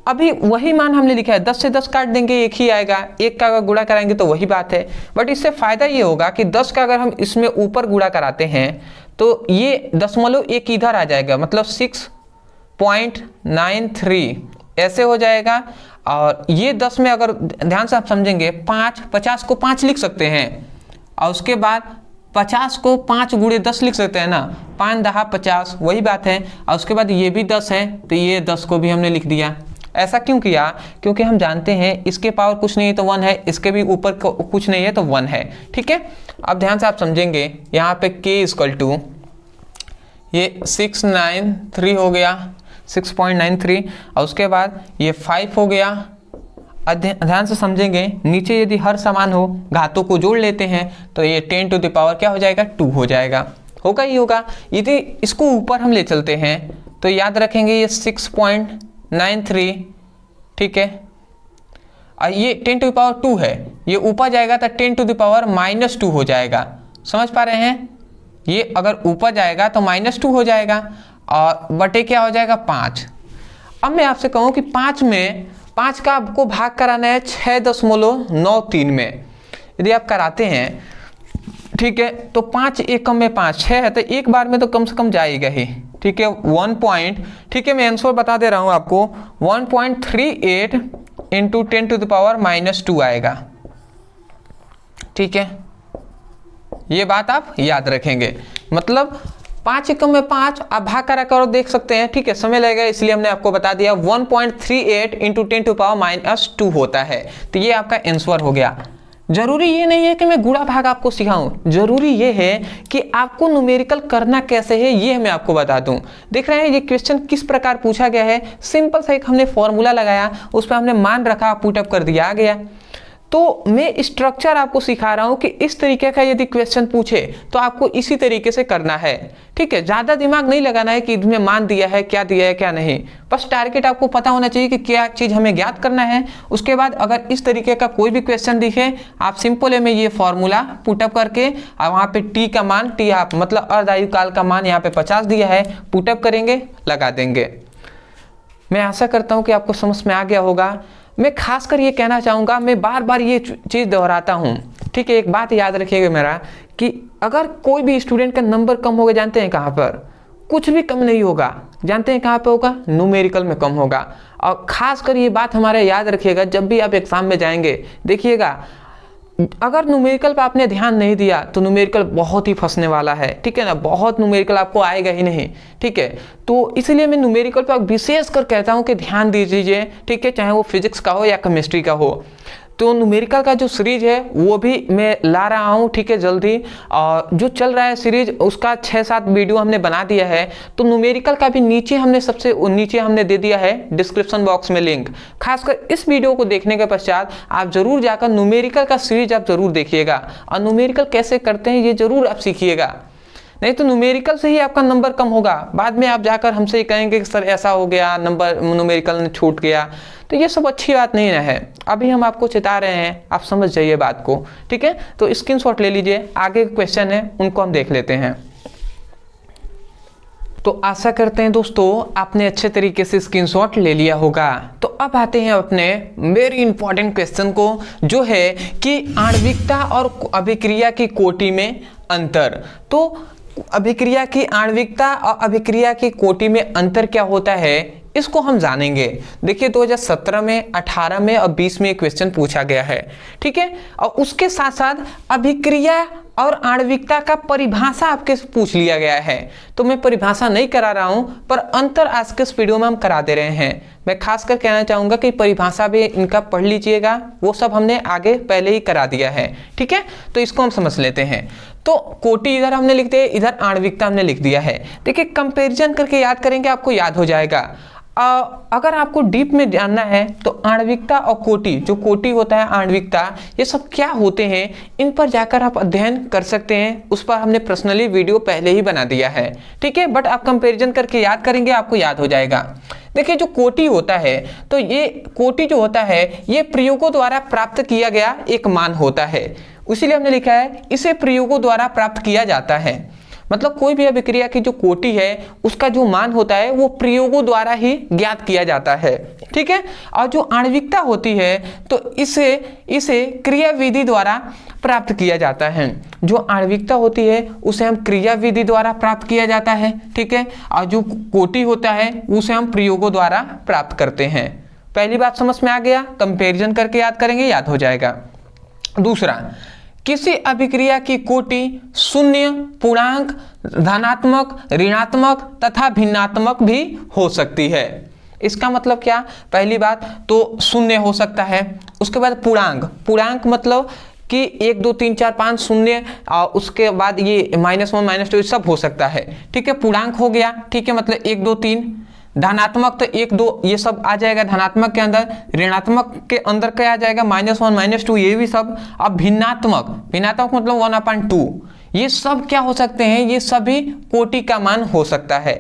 अभी वही मान हमने लिखा है, 10 से 10 काट देंगे, एक ही आएगा। एक का अगर गुणा कराएंगे तो वही बात है। बट इससे फायदा ये होगा कि 10 का अगर हम इसमें ऊपर गुणा कराते हैं तो ये दशमलव एक इधर आ जाएगा, मतलब 6.93 ऐसे हो जाएगा। और ये 10 में अगर ध्यान से आप समझेंगे, 50 को 5 लिख सकते हैं, और उसके बाद 50 को 5 गुणे 10 लिख सकते हैं ना, 5 10 50, वही बात है। और उसके बाद ये भी 10 है, तो ये 10 को भी हमने लिख दिया। ऐसा क्यों किया? क्योंकि हम जानते हैं इसके पावर कुछ नहीं है तो 1 है, इसके भी ऊपर कुछ नहीं है तो 1 है। ठीक है, अब ध्यान से आप समझेंगे, यहाँ पे K इक्वल टू ये 693 हो गया, 6.93, और उसके बाद ये 5 हो गया। ध्यान से समझेंगे, नीचे यदि हर समान हो, घातों को जोड़ लेते हैं तो ये 10 टू द पावर क्या हो जाएगा, 2 हो जाएगा, होगा ही होगा। यदि इसको ऊपर हम ले चलते हैं तो याद रखेंगे ये 6.93, ठीक है, ये 10 टू द पावर 2 है, ये ऊपर जाएगा तो 10 टू द पावर -2 हो जाएगा। समझ पा रहे हैं? ये अगर ऊपर जाएगा तो -2 हो जाएगा और बटे क्या हो जाएगा 5। अब मैं आपसे कहूँ कि 5 में 5 का आपको भाग कराना है 6.93 में। यदि आप कराते हैं, ठीक है, तो 5 एकम में 5 6 है, तो एक बार में तो कम से कम जाएगा ही। ठीक है, 1 पॉइंट, ठीक है, मैं आंसर बता दे रहा हूँ आपको, 1.38 इंटू 10 टू द पावर -2 आएगा। ठीक है, ये बात आप याद रखेंगे। मतलब 5 एकम में 5 आप भाग करा कर देख सकते हैं। ठीक है, समय लगेगा इसलिए हमने आपको बता दिया 1.38 इंटू 10 टू पावर -2 होता है। तो ये आपका आंसर हो गया। जरूरी ये नहीं है कि मैं गुणा भाग आपको सिखाऊं, जरूरी ये है कि आपको न्यूमेरिकल करना कैसे है ये मैं आपको बता दूं। देख रहे हैं ये क्वेश्चन किस प्रकार पूछा गया है। सिंपल सा एक हमने फॉर्मूला लगाया, उस पर हमने मान रखा, पुटअप कर दिया, आ गया। तो मैं स्ट्रक्चर आपको सिखा रहा हूं कि इस तरीके का यदि क्वेश्चन पूछे तो आपको इसी तरीके से करना है। ठीक है, ज़्यादा दिमाग नहीं लगाना है कि इसमें मान दिया है क्या क्या नहीं। बस टारगेट आपको पता होना चाहिए कि क्या चीज़ हमें ज्ञात करना है। उसके बाद अगर इस तरीके का कोई भी क्वेश्चन दिखे, आप सिंपल में ये फॉर्मूला पुटअप करके और वहाँ पे टी का मान, टी आप मतलब अर्धायु काल का मान यहाँ पे 50 दिया है, पुटअप करेंगे, लगा देंगे। मैं आशा करता हूँ कि आपको समझ में आ गया होगा। मैं खासकर ये कहना चाहूँगा, मैं बार बार ये चीज़ दोहराता हूँ। ठीक है, एक बात याद रखिएगा मेरा कि अगर कोई भी स्टूडेंट का नंबर कम हो गया, जानते हैं कहाँ पर? कुछ भी कम नहीं होगा। जानते हैं कहाँ पे होगा? न्यूमेरिकल में कम होगा। और खासकर ये बात हमारा याद रखिएगा, जब भी आप एग्जाम में जाएंगे, देखिएगा अगर न्यूमेरिकल पर आपने ध्यान नहीं दिया तो न्यूमेरिकल बहुत ही फंसने वाला है। ठीक है ना, बहुत न्यूमेरिकल आपको आएगा ही नहीं। ठीक है, तो इसलिए मैं न्यूमेरिकल पर विशेष कर कहता हूँ कि ध्यान दीजिए। ठीक है, चाहे वो फिजिक्स का हो या केमिस्ट्री का हो। तो न्यूमेरिकल का जो सीरीज है वो भी मैं ला रहा हूँ। ठीक है, जल्दी। और जो चल रहा है सीरीज उसका 6-7 वीडियो हमने बना दिया है। तो न्यूमेरिकल का भी नीचे हमने सबसे नीचे हमने दे दिया है डिस्क्रिप्शन बॉक्स में लिंक। खासकर इस वीडियो को देखने के पश्चात आप जरूर जाकर न्यूमेरिकल का सीरीज आप जरूर देखिएगा और न्यूमेरिकल कैसे करते हैं ये जरूर आप सीखिएगा। नहीं तो न्यूमेरिकल से ही आपका नंबर कम होगा। बाद में आप जाकर हमसे कहेंगे कि सर ऐसा हो गया, नंबर न्यूमेरिकल में छूट गया। तो ये सब अच्छी बात नहीं है। अभी हम आपको चेता रहे हैं, आप समझ जाइए बात को। ठीक है, तो स्क्रीनशॉट ले लीजिए। आगे क्वेश्चन है उनको हम देख लेते हैं। तो आशा करते हैं दोस्तों आपने अच्छे तरीके से स्क्रीनशॉट ले लिया होगा। तो अब आते हैं अपने वेरी इंपॉर्टेंट क्वेश्चन को, जो है कि आणविकता और अभिक्रिया की कोटि में अंतर। तो अभिक्रिया की आणविकता और अभिक्रिया की कोटि में अंतर क्या होता है, इसको हम जानेंगे। देखिए 2017 में, 18 में और 20 में क्वेश्चन पूछा गया है। ठीक है, और उसके साथ साथ अभिक्रिया और आणविकता का परिभाषा आपके पूछ लिया गया है। तो मैं परिभाषा नहीं करा रहा हूं, पर अंतर आज के इस वीडियो में हम करा दे रहे हैं। मैं खासकर कहना चाहूंगा कि परिभाषा भी इनका पढ़ लीजिएगा, वो सब हमने आगे पहले ही करा दिया है। ठीक है, तो इसको हम समझ लेते हैं। तो कोटि इधर हमने लिख दिया, इधर आणविकता हमने लिख दिया है। देखिए कंपैरिजन करके याद करेंगे, आपको याद हो जाएगा। अगर आपको डीप में जानना है तो आणविकता और कोटि, जो कोटि होता है, आणविकता, ये सब क्या होते हैं, इन पर जाकर आप अध्ययन कर सकते हैं। उस पर हमने पर्सनली वीडियो पहले ही बना दिया है। ठीक है, बट आप कंपैरिजन करके याद करेंगे, आपको याद हो जाएगा। देखिए जो कोटि होता है, तो ये कोटि जो होता है ये प्रयोगों द्वारा प्राप्त किया गया एक मान होता है। इसीलिए हमने लिखा है इसे प्रयोगों द्वारा प्राप्त किया जाता है। मतलब कोई भी अभिक्रिया की जो कोटि है उसका जो मान होता है वो प्रयोगों द्वारा ही ज्ञात किया जाता है। ठीक है, और जो आणविकता होती है तो इसे क्रिया विधि द्वारा प्राप्त किया जाता है। जो आणविकता होती है उसे हम क्रिया विधि द्वारा प्राप्त किया जाता है। ठीक है, और जो कोटि होता है उसे हम प्रयोगों द्वारा प्राप्त करते हैं। पहली बात समझ में आ गया, कंपैरिजन करके याद करेंगे, याद हो जाएगा। दूसरा, किसी अभिक्रिया की कोटि शून्य, पूर्णांक, धनात्मक, ऋणात्मक तथा भिन्नात्मक भी हो सकती है। इसका मतलब क्या? पहली बात तो शून्य हो सकता है। उसके बाद पूर्णांक मतलब कि 1 2 3 4 5 शून्य, और उसके बाद ये -1 -2 सब हो सकता है। ठीक है, पूर्णांक हो गया। ठीक है, मतलब 1 2 3। धनात्मक तो 1 2 ये सब आ जाएगा धनात्मक के अंदर। ऋणात्मक के अंदर क्या आ जाएगा? -1 -2 ये भी सब। अब भिन्नात्मक मतलब 1/2। ये सब क्या हो सकते हैं? ये सभी कोटि का मान हो सकता है।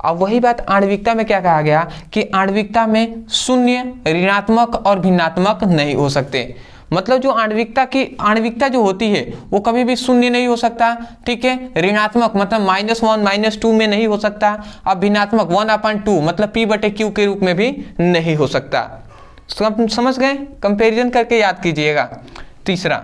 अब वही बात आणविकता में क्या कहा गया कि आणविकता में शून्य, ऋणात्मक और भिन्नात्मक नहीं हो सकते। मतलब जो आणविकता जो होती है वो कभी भी शून्य नहीं हो सकता, ठीक है। ऋणात्मक मतलब -1 -2 में नहीं हो सकता, और भिन्नात्मक 1/2 मतलब P/Q के रूप में भी नहीं हो सकता। समझ गए? कंपैरिजन करके याद कीजिएगा। तीसरा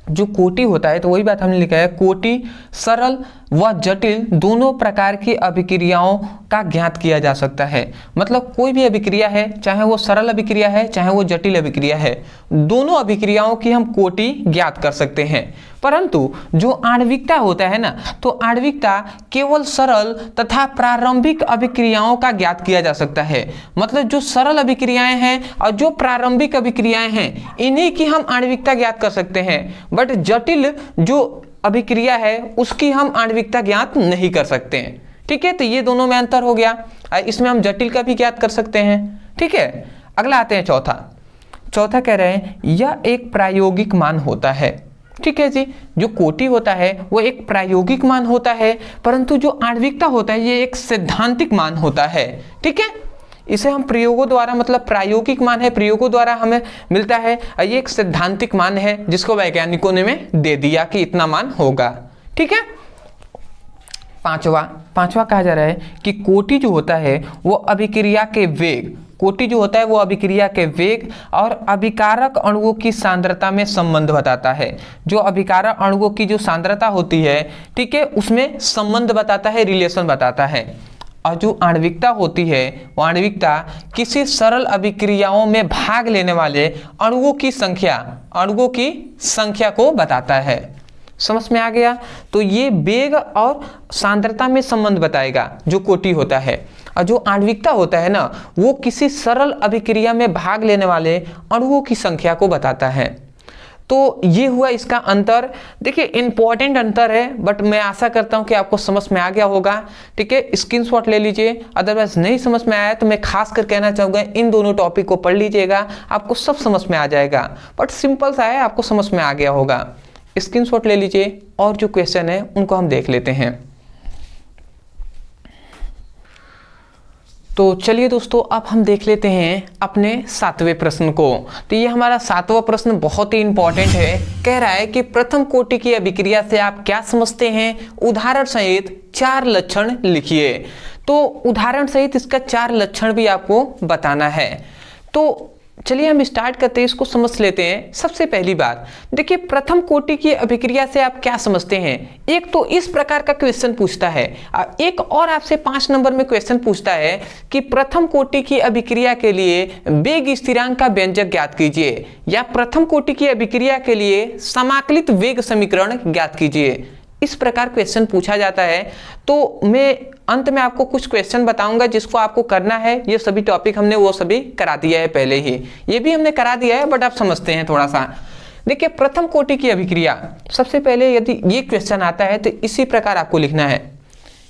जो कोटि होता है, तो वही बात हमने लिखा है, कोटि सरल व जटिल दोनों प्रकार की अभिक्रियाओं का ज्ञात किया जा सकता है। मतलब कोई भी अभिक्रिया है, चाहे वो सरल अभिक्रिया है चाहे वो जटिल अभिक्रिया है, दोनों अभिक्रियाओं की हम कोटि ज्ञात कर सकते हैं। परंतु जो आणविकता होता है ना, तो आणविकता केवल सरल तथा प्रारंभिक अभिक्रियाओं का ज्ञात किया जा सकता है। मतलब जो सरल अभिक्रियाएं हैं और जो प्रारंभिक अभिक्रियाएं हैं, इन्हीं की हम आणविकता ज्ञात कर सकते हैं। बट जटिल जो अभिक्रिया है उसकी हम आणविकता ज्ञात नहीं कर सकते हैं, ठीक है। तो ये दोनों में अंतर हो गया। इसमें हम जटिल का भी ज्ञात कर सकते हैं, ठीक है। अगला आते हैं चौथा कह रहे हैं यह एक प्रायोगिक मान होता है, ठीक है जी। जो कोटि होता है वो एक प्रायोगिक मान होता है, परंतु जो आणविकता होता है ये एक सैद्धांतिक मान होता है, ठीक है। इसे हम प्रयोगों द्वारा, मतलब प्रायोगिक मान है, प्रयोगों द्वारा हमें मिलता है। ये एक सैद्धांतिक मान है जिसको वैज्ञानिकों ने में दे दिया कि इतना मान होगा, ठीक है। पांचवा कहा जा रहा है कि कोटि जो होता है वो अभिक्रिया के वेग, कोटि जो होता है वो अभिक्रिया के वेग और अभिकारक अणुओं की सांद्रता में संबंध बताता है। जो अभिकारक अणुओं की जो सांद्रता होती है, ठीक है, उसमें संबंध बताता है, रिलेशन बताता है। और जो आणविकता होती है वो आणविकता किसी सरल अभिक्रियाओं में भाग लेने वाले अणुओं की संख्या को बताता है। समझ में आ गया? तो ये वेग और सांद्रता में संबंध बताएगा जो कोटि होता है। और जो आणविकता होता है ना, वो किसी सरल अभिक्रिया में भाग लेने वाले अणुओं की संख्या को बताता है। तो ये हुआ इसका अंतर। देखिए इंपॉर्टेंट अंतर है, बट मैं आशा करता हूं कि आपको समझ में आ गया होगा, ठीक है। स्क्रीनशॉट ले लीजिए, अदरवाइज नहीं समझ में आया तो मैं खास कर कहना चाहूँगा इन दोनों टॉपिक को पढ़ लीजिएगा, आपको सब समझ में आ जाएगा। बट सिंपल सा है, आपको समझ में आ गया होगा। स्क्रीनशॉट ले लीजिए और जो क्वेश्चन है उनको हम देख लेते हैं। तो चलिए दोस्तों, अब हम देख लेते हैं अपने 7वें प्रश्न को। तो ये हमारा 7वां प्रश्न बहुत ही इंपॉर्टेंट है। कह रहा है कि प्रथम कोटि की अभिक्रिया से आप क्या समझते हैं, उदाहरण सहित 4 लक्षण लिखिए। तो उदाहरण सहित इसका 4 लक्षण भी आपको बताना है। तो चलिए हम स्टार्ट करते हैं, इसको समझ लेते हैं। सबसे पहली बात देखिए, प्रथम कोटि की अभिक्रिया से आप क्या समझते हैं। एक तो इस प्रकार का क्वेश्चन पूछता है, एक और आपसे 5 नंबर में क्वेश्चन पूछता है कि प्रथम कोटि की अभिक्रिया के लिए वेग स्थिरांक का व्यंजक ज्ञात कीजिए, या प्रथम कोटि की अभिक्रिया के लिए समाकलित वेग समीकरण ज्ञात कीजिए। इस प्रकार क्वेश्चन पूछा जाता है। तो मैं अंत में आपको कुछ क्वेश्चन बताऊंगा जिसको आपको करना है। ये सभी टॉपिक हमने वो सभी करा दिया है पहले ही, ये भी हमने करा दिया है, बट आप समझते हैं थोड़ा सा। देखिए प्रथम कोटि की अभिक्रिया, सबसे पहले यदि ये क्वेश्चन आता है तो इसी प्रकार आपको लिखना है।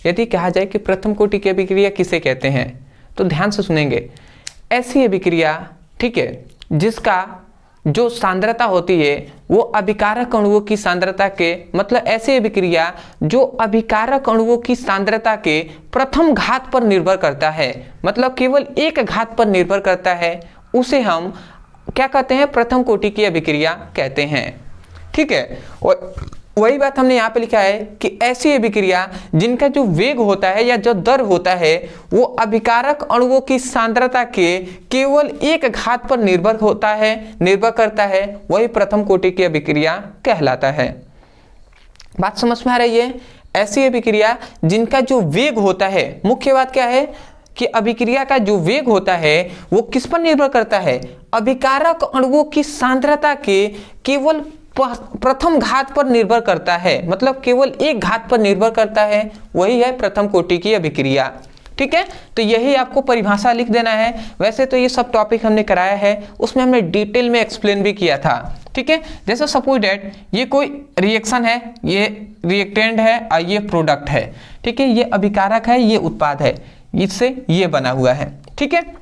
यदि कहा जाए कि प्रथम कोटि की अभिक्रिया किसे कहते हैं, तो ध्यान से सुनेंगे। ऐसी अभिक्रिया, ठीक है, जिसका जो सांद्रता होती है वो अभिकारक अणुओं की सांद्रता के, मतलब ऐसी अभिक्रिया जो अभिकारक अणुओं की सांद्रता के प्रथम घात पर निर्भर करता है, मतलब केवल एक घात पर निर्भर करता है, उसे हम क्या कहते हैं, प्रथम कोटि की अभिक्रिया कहते हैं, ठीक है। और वही बात हमने यहाँ पे लिखा है कि ऐसी अभिक्रिया जिनका जो वेग होता है या जो दर होता है वो अभिकारक अणुओं की सांद्रता के केवल एक घात पर निर्भर करता है, वही प्रथम कोटि की अभिक्रिया कहलाता है। बात समझ में आ रही है? ऐसी अभिक्रिया जिनका जो वेग होता है, मुख्य बात क्या है कि अभिक्रिया का जो वेग होता है वो किस पर निर्भर करता है, अभिकारक अणुओं की सांद्रता के केवल प्रथम घात पर निर्भर करता है, मतलब केवल एक घात पर निर्भर करता है, वही है प्रथम कोटि की अभिक्रिया, ठीक है। तो यही आपको परिभाषा लिख देना है। वैसे तो ये सब टॉपिक हमने कराया है, उसमें हमने डिटेल में एक्सप्लेन भी किया था, ठीक है। जैसे सपोज दैट ये कोई रिएक्शन है, ये रिएक्टेंट है और ये प्रोडक्ट है, ठीक है, ये अभिकारक है, ये उत्पाद है, इससे ये बना हुआ है, ठीक है।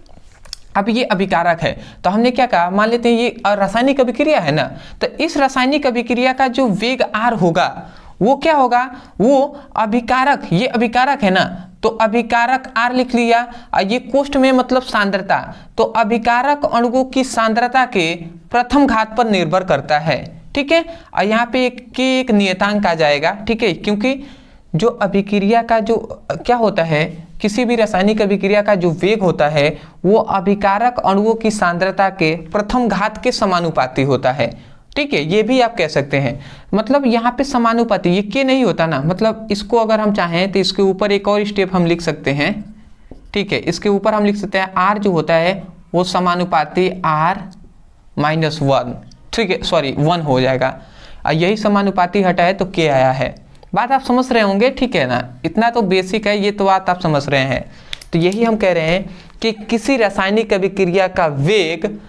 अब ये अभिकारक है तो हमने क्या कहा, मान लेते हैं ये रासायनिक अभिक्रिया है ना, तो इस रासायनिक अभिक्रिया का जो वेग R होगा वो क्या होगा, वो अभिकारक, ये अभिकारक है ना, तो अभिकारक R लिख लिया, और ये कोष्ठ में मतलब सांद्रता, तो अभिकारक अणुओं की सांद्रता के प्रथम घात पर निर्भर करता है, ठीक है। और यहाँ पे एक नियतांक आ जाएगा, ठीक है, क्योंकि जो अभिक्रिया का जो क्या होता है, किसी भी रासायनिक अभिक्रिया का जो वेग होता है वो अभिकारक अणुओं की सांद्रता के प्रथम घात के समानुपाती होता है, ठीक है। ये भी आप कह सकते हैं, मतलब यहाँ पे समानुपाती, ये के नहीं होता ना, मतलब इसको अगर हम चाहें तो इसके ऊपर एक और स्टेप हम लिख सकते हैं, ठीक है। इसके ऊपर हम लिख सकते हैं R जो होता है वो समानुपाती R-1, ठीक है, सॉरी 1 हो जाएगा, और यही समानुपाती हटा है तो के आया है। बात आप समझ रहे होंगे, ठीक है ना, इतना तो बेसिक है, ये तो बात आप समझ रहे हैं। तो यही हम कह रहे हैं कि किसी रासायनिक अभिक्रिया का वेग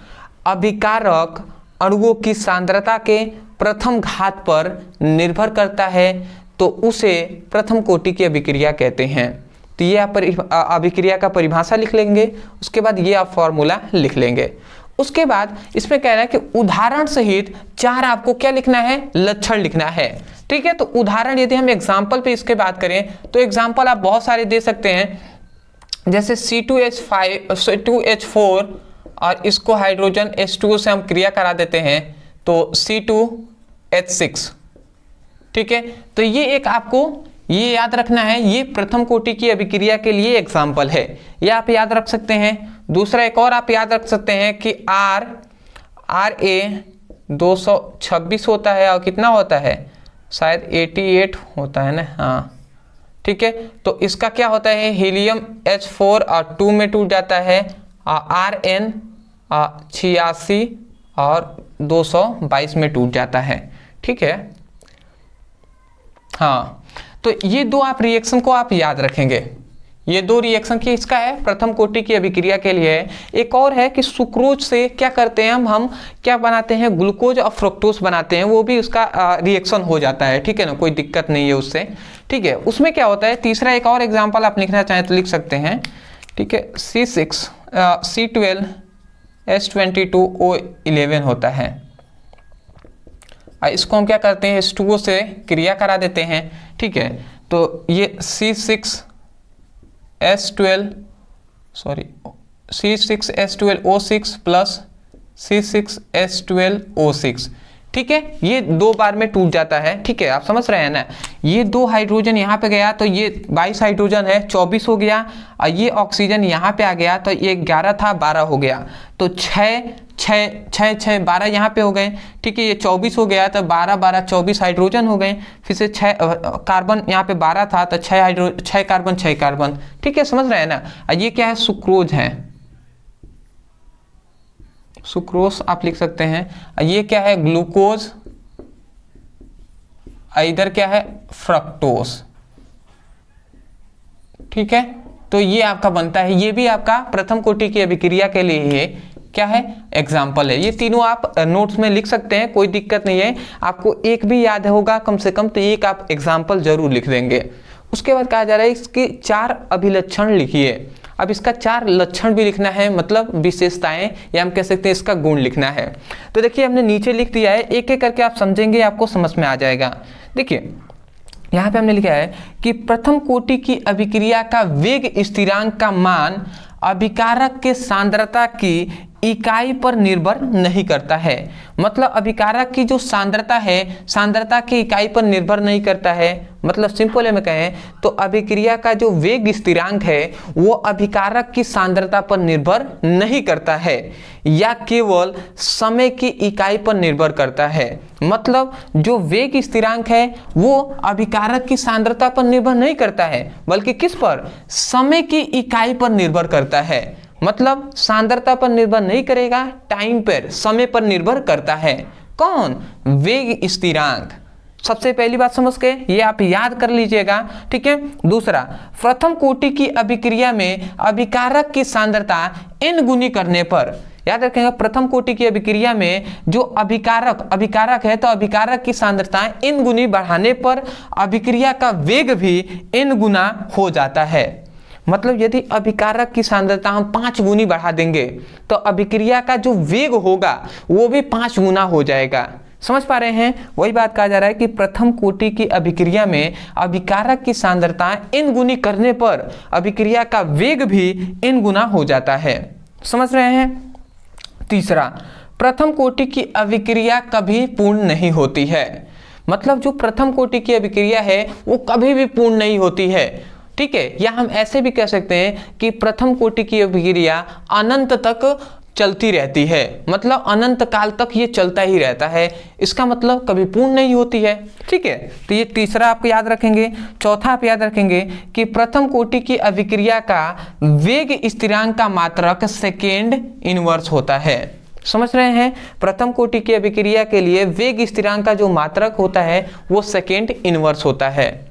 अभिकारक अणुओं की सांद्रता के प्रथम घात पर निर्भर करता है, तो उसे प्रथम कोटि की अभिक्रिया कहते हैं। तो ये आप अभिक्रिया का परिभाषा लिख लेंगे, उसके बाद ये आप फॉर्मूला लिख लेंगे। उसके बाद इसमें कह रहा है कि उदाहरण सहित 4 आपको क्या लिखना है, लक्षण लिखना है, ठीक है। तो उदाहरण यदि हम एग्जाम्पल पे इसके बात करें तो एग्जाम्पल आप बहुत सारे दे सकते हैं, जैसे C2H4 और इसको हाइड्रोजन H2O से हम क्रिया करा देते हैं तो C2H6, ठीक है। तो ये एक आपको ये याद रखना है, ये प्रथम कोटि की अभिक्रिया के लिए एग्जाम्पल है, ये आप याद रख सकते हैं। दूसरा एक और आप याद रख सकते हैं कि RA 226 होता है और कितना होता है, शायद 88 होता है ना, हाँ, ठीक है। तो इसका क्या होता है, हीलियम H4 और 2 में टूट जाता है, RN 86 और 222 में टूट जाता है, ठीक है। हाँ, तो ये दो आप रिएक्शन को आप याद रखेंगे, ये दो रिएक्शन की इसका है प्रथम कोटि की अभिक्रिया के लिए है। एक और है कि सुक्रोज से क्या करते हैं हम क्या बनाते हैं, ग्लूकोज और फ्रुक्टोज बनाते हैं, वो भी उसका रिएक्शन हो जाता है, ठीक है ना, कोई दिक्कत नहीं है उससे, ठीक है। उसमें क्या होता है, तीसरा एक और एग्जाम्पल आप लिखना चाहें तो लिख सकते हैं, ठीक है। C12H22O11 होता है, इसको हम क्या करते हैं, H2O से क्रिया करा देते हैं, ठीक है। तो ये C6H12O6 प्लस C6H12O6, ठीक है, ये 2 बार में टूट जाता है, ठीक है, आप समझ रहे हैं ना। ये 2 हाइड्रोजन यहाँ पे गया तो ये 22 हाइड्रोजन है, 24 हो गया, और ये ऑक्सीजन यहाँ पे आ गया तो ये 11 था 12 हो गया, तो 12 यहाँ पे हो गए, ठीक है। ये 24 हो गया तो 12 12 24 हाइड्रोजन हो गए, फिर से 6 कार्बन यहाँ पे 12 था तो 6 कार्बन, ठीक है, समझ रहे हैं ना। ये क्या है, सुक्रोज है, सुक्रोज आप लिख सकते हैं। ये क्या है, ग्लूकोज, इधर क्या है, फ्रक्टोज, ठीक है। तो ये आपका बनता है, ये भी आपका प्रथम कोटि की अभिक्रिया के लिए है, क्या है, एग्जाम्पल है। ये तीनों आप नोट्स में लिख सकते हैं, कोई दिक्कत नहीं है। आपको एक भी याद होगा कम से कम तो एक आप एग्जाम्पल जरूर लिख देंगे। उसके बाद कहा जा रहा है इसके 4 अभिलक्षण लिखिए। अब इसका 4 लक्षण भी लिखना है, मतलब विशेषताएं, या हम कह सकते हैं इसका गुण लिखना है। तो देखिए हमने नीचे लिख दिया है, एक एक करके आप समझेंगे, आपको समझ में आ जाएगा। देखिए यहाँ पे हमने लिखा है कि प्रथम कोटि की अभिक्रिया का वेग स्थिरांक का मान अभिकारक के सांद्रता की इकाई पर निर्भर नहीं करता है। मतलब अभिकारक की जो सांद्रता है, सांद्रता की इकाई पर निर्भर नहीं करता है। मतलब सिंपल में कहें तो अभिक्रिया का जो वेग स्थिरांक है वो अभिकारक की सांद्रता पर निर्भर नहीं करता है, या केवल समय की इकाई पर निर्भर करता है। मतलब जो वेग स्थिरांक है वो अभिकारक की सांद्रता पर निर्भर नहीं करता है, बल्कि किस पर, समय की इकाई पर निर्भर करता है। मतलब सांद्रता पर निर्भर नहीं करेगा, टाइम पर, समय पर निर्भर करता है। कौन, वेग स्थिरांक। सबसे पहली बात समझ के ये आप याद कर लीजिएगा, ठीक है। दूसरा, प्रथम कोटि की अभिक्रिया में अभिकारक की सांद्रता n गुनी करने पर, याद रखेंगे प्रथम कोटि की अभिक्रिया में जो अभिकारक है तो अभिकारक की सांद्रता n गुनी बढ़ाने पर अभिक्रिया का वेग भी n गुना हो जाता है। मतलब यदि अभिकारक की सांद्रता हम 5 गुनी बढ़ा देंगे तो अभिक्रिया का जो वेग होगा वो भी 5 गुना हो जाएगा, समझ पा रहे हैं? वही बात कहा जा रहा है कि प्रथम कोटि की अभिक्रिया में अभिकारक की सांद्रता n गुनी करने पर अभिक्रिया का वेग भी n गुना हो जाता है। समझ रहे हैं? तीसरा, प्रथम कोटि की अभिक्रिया कभी पूर्ण नहीं होती है। मतलब जो प्रथम कोटि की अभिक्रिया है वो कभी भी पूर्ण नहीं होती है, ठीक है। या हम ऐसे भी कह सकते हैं कि प्रथम कोटि की अभिक्रिया अनंत तक चलती रहती है, मतलब अनंत काल तक ये चलता ही रहता है, इसका मतलब कभी पूर्ण नहीं होती है, ठीक है। तो ये तीसरा आप याद रखेंगे। चौथा आप याद रखेंगे कि प्रथम कोटि की अभिक्रिया का वेग स्थिरांक का मात्रक सेकेंड इनवर्स होता है। समझ रहे हैं? प्रथम कोटि की अभिक्रिया के लिए वेग स्थिरांक का जो मात्रक होता है वो सेकेंड इनवर्स होता है।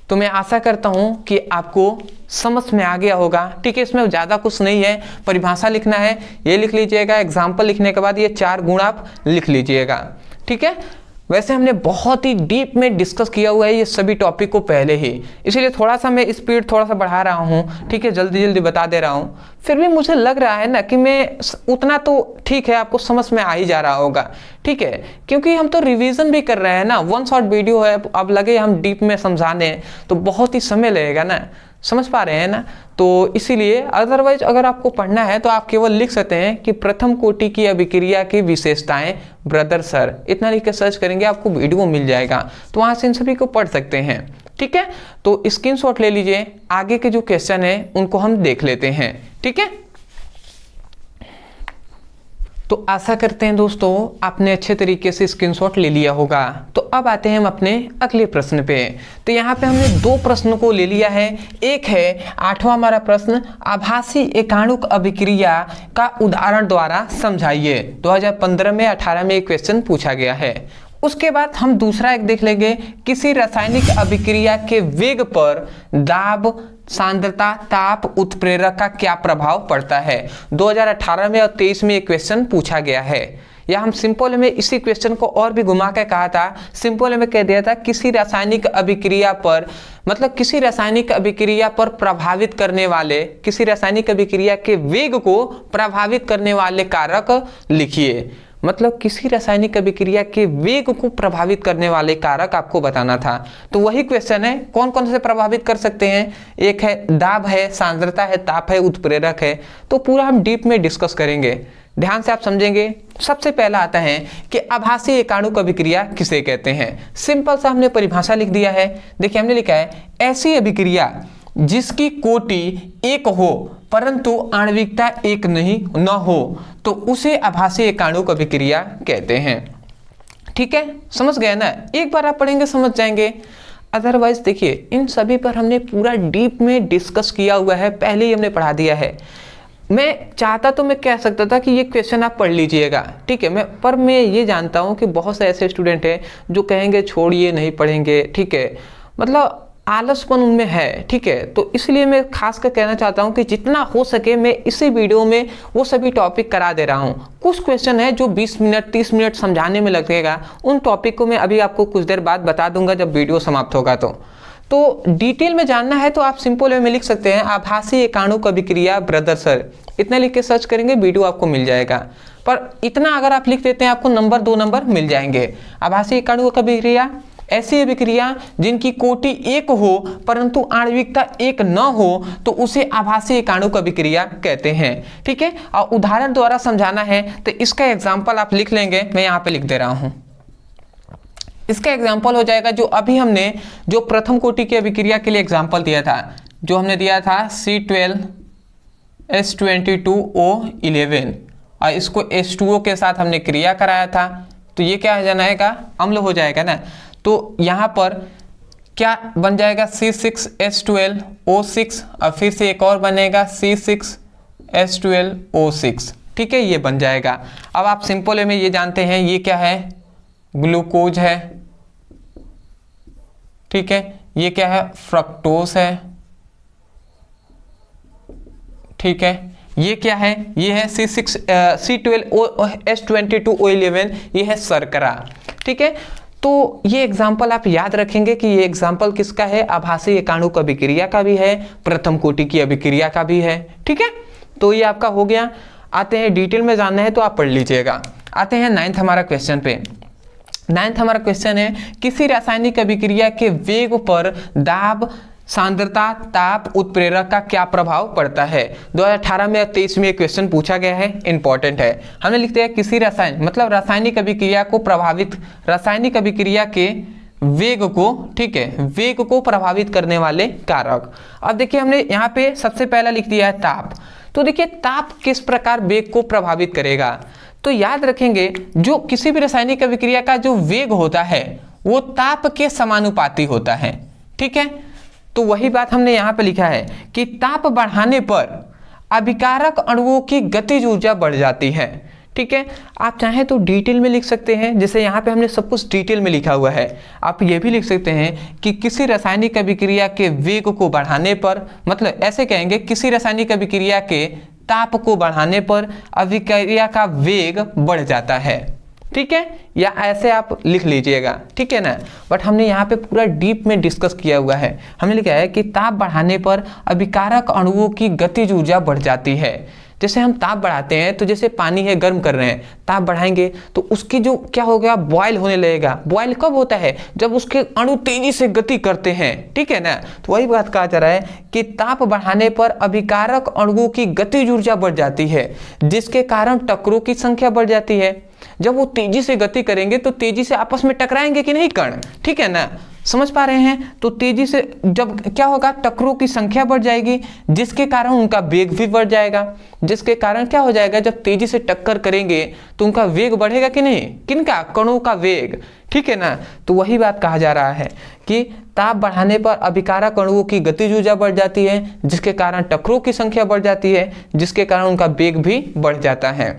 तो मैं आशा करता हूं कि आपको समझ में आ गया होगा, ठीक है। इसमें ज़्यादा कुछ नहीं है, परिभाषा लिखना है, ये लिख लीजिएगा। एग्जाम्पल लिखने के बाद ये 4 गुण आप लिख लीजिएगा, ठीक है। वैसे हमने बहुत ही डीप में डिस्कस किया हुआ है ये सभी टॉपिक को पहले ही, इसीलिए थोड़ा सा मैं स्पीड थोड़ा सा बढ़ा रहा हूँ, ठीक है, जल्दी जल्दी बता दे रहा हूँ। फिर भी मुझे लग रहा है ना कि मैं उतना तो ठीक है आपको समझ में आ ही जा रहा होगा, ठीक है, क्योंकि हम तो रिवीजन भी कर रहे हैं ना, 1 शॉट वीडियो है। अब लगे हम डीप में समझाने तो बहुत ही समय लगेगा ना, समझ पा रहे हैं ना। तो इसीलिए अदरवाइज अगर आपको पढ़ना है तो आप केवल लिख सकते हैं कि प्रथम कोटि की अभिक्रिया की विशेषताएं ब्रदर सर, इतना लिख के सर्च करेंगे आपको वीडियो मिल जाएगा, तो वहां से इन सभी को पढ़ सकते हैं, ठीक है। तो स्क्रीनशॉट ले लीजिए, आगे के जो क्वेश्चन है उनको हम देख लेते हैं, ठीक है। तो आशा करते हैं दोस्तों आपने अच्छे तरीके से स्क्रीनशॉट ले लिया होगा। तो अब आते हैं हम अपने अगले प्रश्न पे। तो यहाँ पे हमने 2 प्रश्नों को ले लिया है। एक है 8वां हमारा प्रश्न, आभासी एकाणुक अभिक्रिया का उदाहरण द्वारा समझाइए। 2015 में 18 में एक क्वेश्चन पूछा गया है। उसके बाद हम दूसरा एक देख लेंगे, किसी रासायनिक अभिक्रिया के वेग पर दाब, सांद्रता, ताप, उत्प्रेरक का क्या प्रभाव पड़ता है। 2018 में और 23 में एक क्वेश्चन पूछा गया है। या हम सिंपल में इसी क्वेश्चन को और भी घुमा के कहा था, सिंपल में कह दिया था किसी रासायनिक अभिक्रिया पर, मतलब किसी रासायनिक अभिक्रिया पर प्रभावित करने वाले, किसी रासायनिक अभिक्रिया के वेग को प्रभावित करने वाले कारक लिखिए। मतलब किसी रासायनिक अभिक्रिया के वेग को प्रभावित करने वाले कारक आपको बताना था। तो वही क्वेश्चन है, कौन कौन से प्रभावित कर सकते हैं। एक है दाब है, सांद्रता है, ताप है, उत्प्रेरक है। तो पूरा हम डीप में डिस्कस करेंगे, ध्यान से आप समझेंगे। सबसे पहला आता है कि आभासी एकाणुक अभिक्रिया किसे कहते हैं। सिंपल सा हमने परिभाषा लिख दिया है। देखिए हमने लिखा है ऐसी अभिक्रिया जिसकी कोटि 1 हो परंतु आणविकता 1 नहीं न हो तो उसे आभासी एकाणुक अभिक्रिया कहते हैं, ठीक है। समझ गए ना, एक बार आप पढ़ेंगे समझ जाएंगे। अदरवाइज देखिए इन सभी पर हमने पूरा डीप में डिस्कस किया हुआ है, पहले ही हमने पढ़ा दिया है। मैं चाहता तो मैं कह सकता था कि ये क्वेश्चन आप पढ़ लीजिएगा, ठीक है, पर मैं ये जानता हूँ कि बहुत से ऐसे स्टूडेंट हैं जो कहेंगे छोड़िए नहीं पढ़ेंगे, ठीक है, मतलब आलसपन उनमें है, ठीक है। तो इसलिए मैं खास कर कहना चाहता हूं कि जितना हो सके मैं इसी वीडियो में वो सभी टॉपिक करा दे रहा हूं। कुछ क्वेश्चन है जो 20 मिनट 30 मिनट समझाने में लगेगा, उन टॉपिक को मैं अभी आपको कुछ देर बाद बता दूंगा जब वीडियो समाप्त होगा। तो डिटेल में जानना है तो आप सिंपल वे में लिख सकते हैं आभासी एकाणुक अभिक्रिया ब्रदर सर, इतना लिख के सर्च करेंगे वीडियो आपको मिल जाएगा। पर इतना अगर आप लिख देते हैं आपको 2 नंबर मिल जाएंगे। आभासी एकाणुक अभिक्रिया ऐसी अभिक्रिया जिनकी कोटि 1 हो परंतु आणविकता 1 न हो तो उसे आभासी एकाणुक अभिक्रिया कहते हैं, ठीक है। और उदाहरण द्वारा समझाना है तो इसका एग्जाम्पल आप लिख लेंगे, मैं यहाँ पे लिख दे रहा हूँ। इसका एग्जाम्पल हो जाएगा जो अभी हमने जो प्रथम कोटि की अभिक्रिया के लिए एग्जाम्पल दिया था, जो हमने दिया था C12H22O11 और इसको H2O के साथ हमने क्रिया कराया था। तो ये क्या हो जाएगा, अम्ल हो जाएगा ना। तो यहाँ पर क्या बन जाएगा C6H12O6 और फिर से एक और बनेगा C6H12O6, ठीक है, ये बन जाएगा। अब आप सिंपल में ये जानते हैं ये क्या है, ग्लूकोज है, ठीक है, ये क्या है, फ्रक्टोज है, ठीक है, ये क्या है, ये है C12H22O11, ये है शर्करा, ठीक है। तो ये एग्जाम्पल आप याद रखेंगे कि ये एग्जाम्पल किसका है, आभासी एकाणुक अभिक्रिया का भी है, प्रथम कोटि की अभिक्रिया का भी है, ठीक है। तो ये आपका हो गया। आते हैं डिटेल में जानना है तो आप पढ़ लीजिएगा। आते हैं 9th हमारा क्वेश्चन पे। 9th हमारा क्वेश्चन है, किसी रासायनिक अभिक्रिया के वेग पर दाब, सांद्रता, ताप, उत्प्रेरक का क्या प्रभाव पड़ता है। 2018 में 23 में क्वेश्चन पूछा गया है, इंपॉर्टेंट है। हमने लिखते हैं किसी मतलब रासायनिक अभिक्रिया को प्रभावित, रासायनिक अभिक्रिया के वेग को, ठीक है, वेग को प्रभावित करने वाले कारक। अब देखिए हमने यहाँ पे सबसे पहला लिख दिया है ताप। तो देखिए ताप किस प्रकार वेग को प्रभावित करेगा, तो याद रखेंगे जो किसी भी रासायनिक अभिक्रिया का जो वेग होता है वो ताप के समानुपाती होता है, ठीक है। तो वही बात हमने यहाँ पे लिखा है कि ताप बढ़ाने पर अभिकारक अणुओं की गतिज ऊर्जा बढ़ जाती है, ठीक है। आप चाहें तो डिटेल में लिख सकते हैं, जैसे यहाँ पे हमने सब कुछ डिटेल में लिखा हुआ है। आप ये भी लिख सकते हैं कि किसी रासायनिक अभिक्रिया के वेग को बढ़ाने पर, मतलब ऐसे कहेंगे किसी रासायनिक अभिक्रिया के ताप को बढ़ाने पर अभिक्रिया का वेग बढ़ जाता है, ठीक है, या ऐसे आप लिख लीजिएगा, ठीक है ना। बट हमने यहाँ पे पूरा डीप में डिस्कस किया हुआ है। हमने लिखा है कि ताप बढ़ाने पर अभिकारक अणुओं की गतिज ऊर्जा बढ़ जाती है। जैसे हम ताप बढ़ाते हैं तो जैसे पानी है, गर्म कर रहे हैं, ताप बढ़ाएंगे तो उसकी जो क्या हो गया, बॉयल होने लगेगा। बॉयल कब होता है, जब उसके अणु तेजी से गति करते हैं, ठीक है ना। तो वही बात कहा जा रहा है कि ताप बढ़ाने पर अभिकारक अणुओं की गतिज ऊर्जा बढ़ जाती है, जिसके कारण टक्करों की संख्या बढ़ जाती है। जब वो तेजी से गति करेंगे तो तेजी से आपस में टकराएंगे कि नहीं कण, ठीक है ना, समझ पा रहे हैं। तो तेजी से जब क्या होगा, टक्करों की संख्या बढ़ जाएगी, जिसके कारण उनका वेग भी बढ़ जाएगा। जिसके कारण क्या हो जाएगा, जब तेजी से टक्कर करेंगे तो उनका वेग बढ़ेगा कि नहीं, किनका, कणों का वेग, ठीक है ना। तो वही बात कहा जा रहा है कि ताप बढ़ाने पर अभिकारक अणुओं की गतिज ऊर्जा बढ़ जाती है, जिसके कारण टक्करों की संख्या बढ़ जाती है, जिसके कारण उनका वेग भी बढ़ जाता है।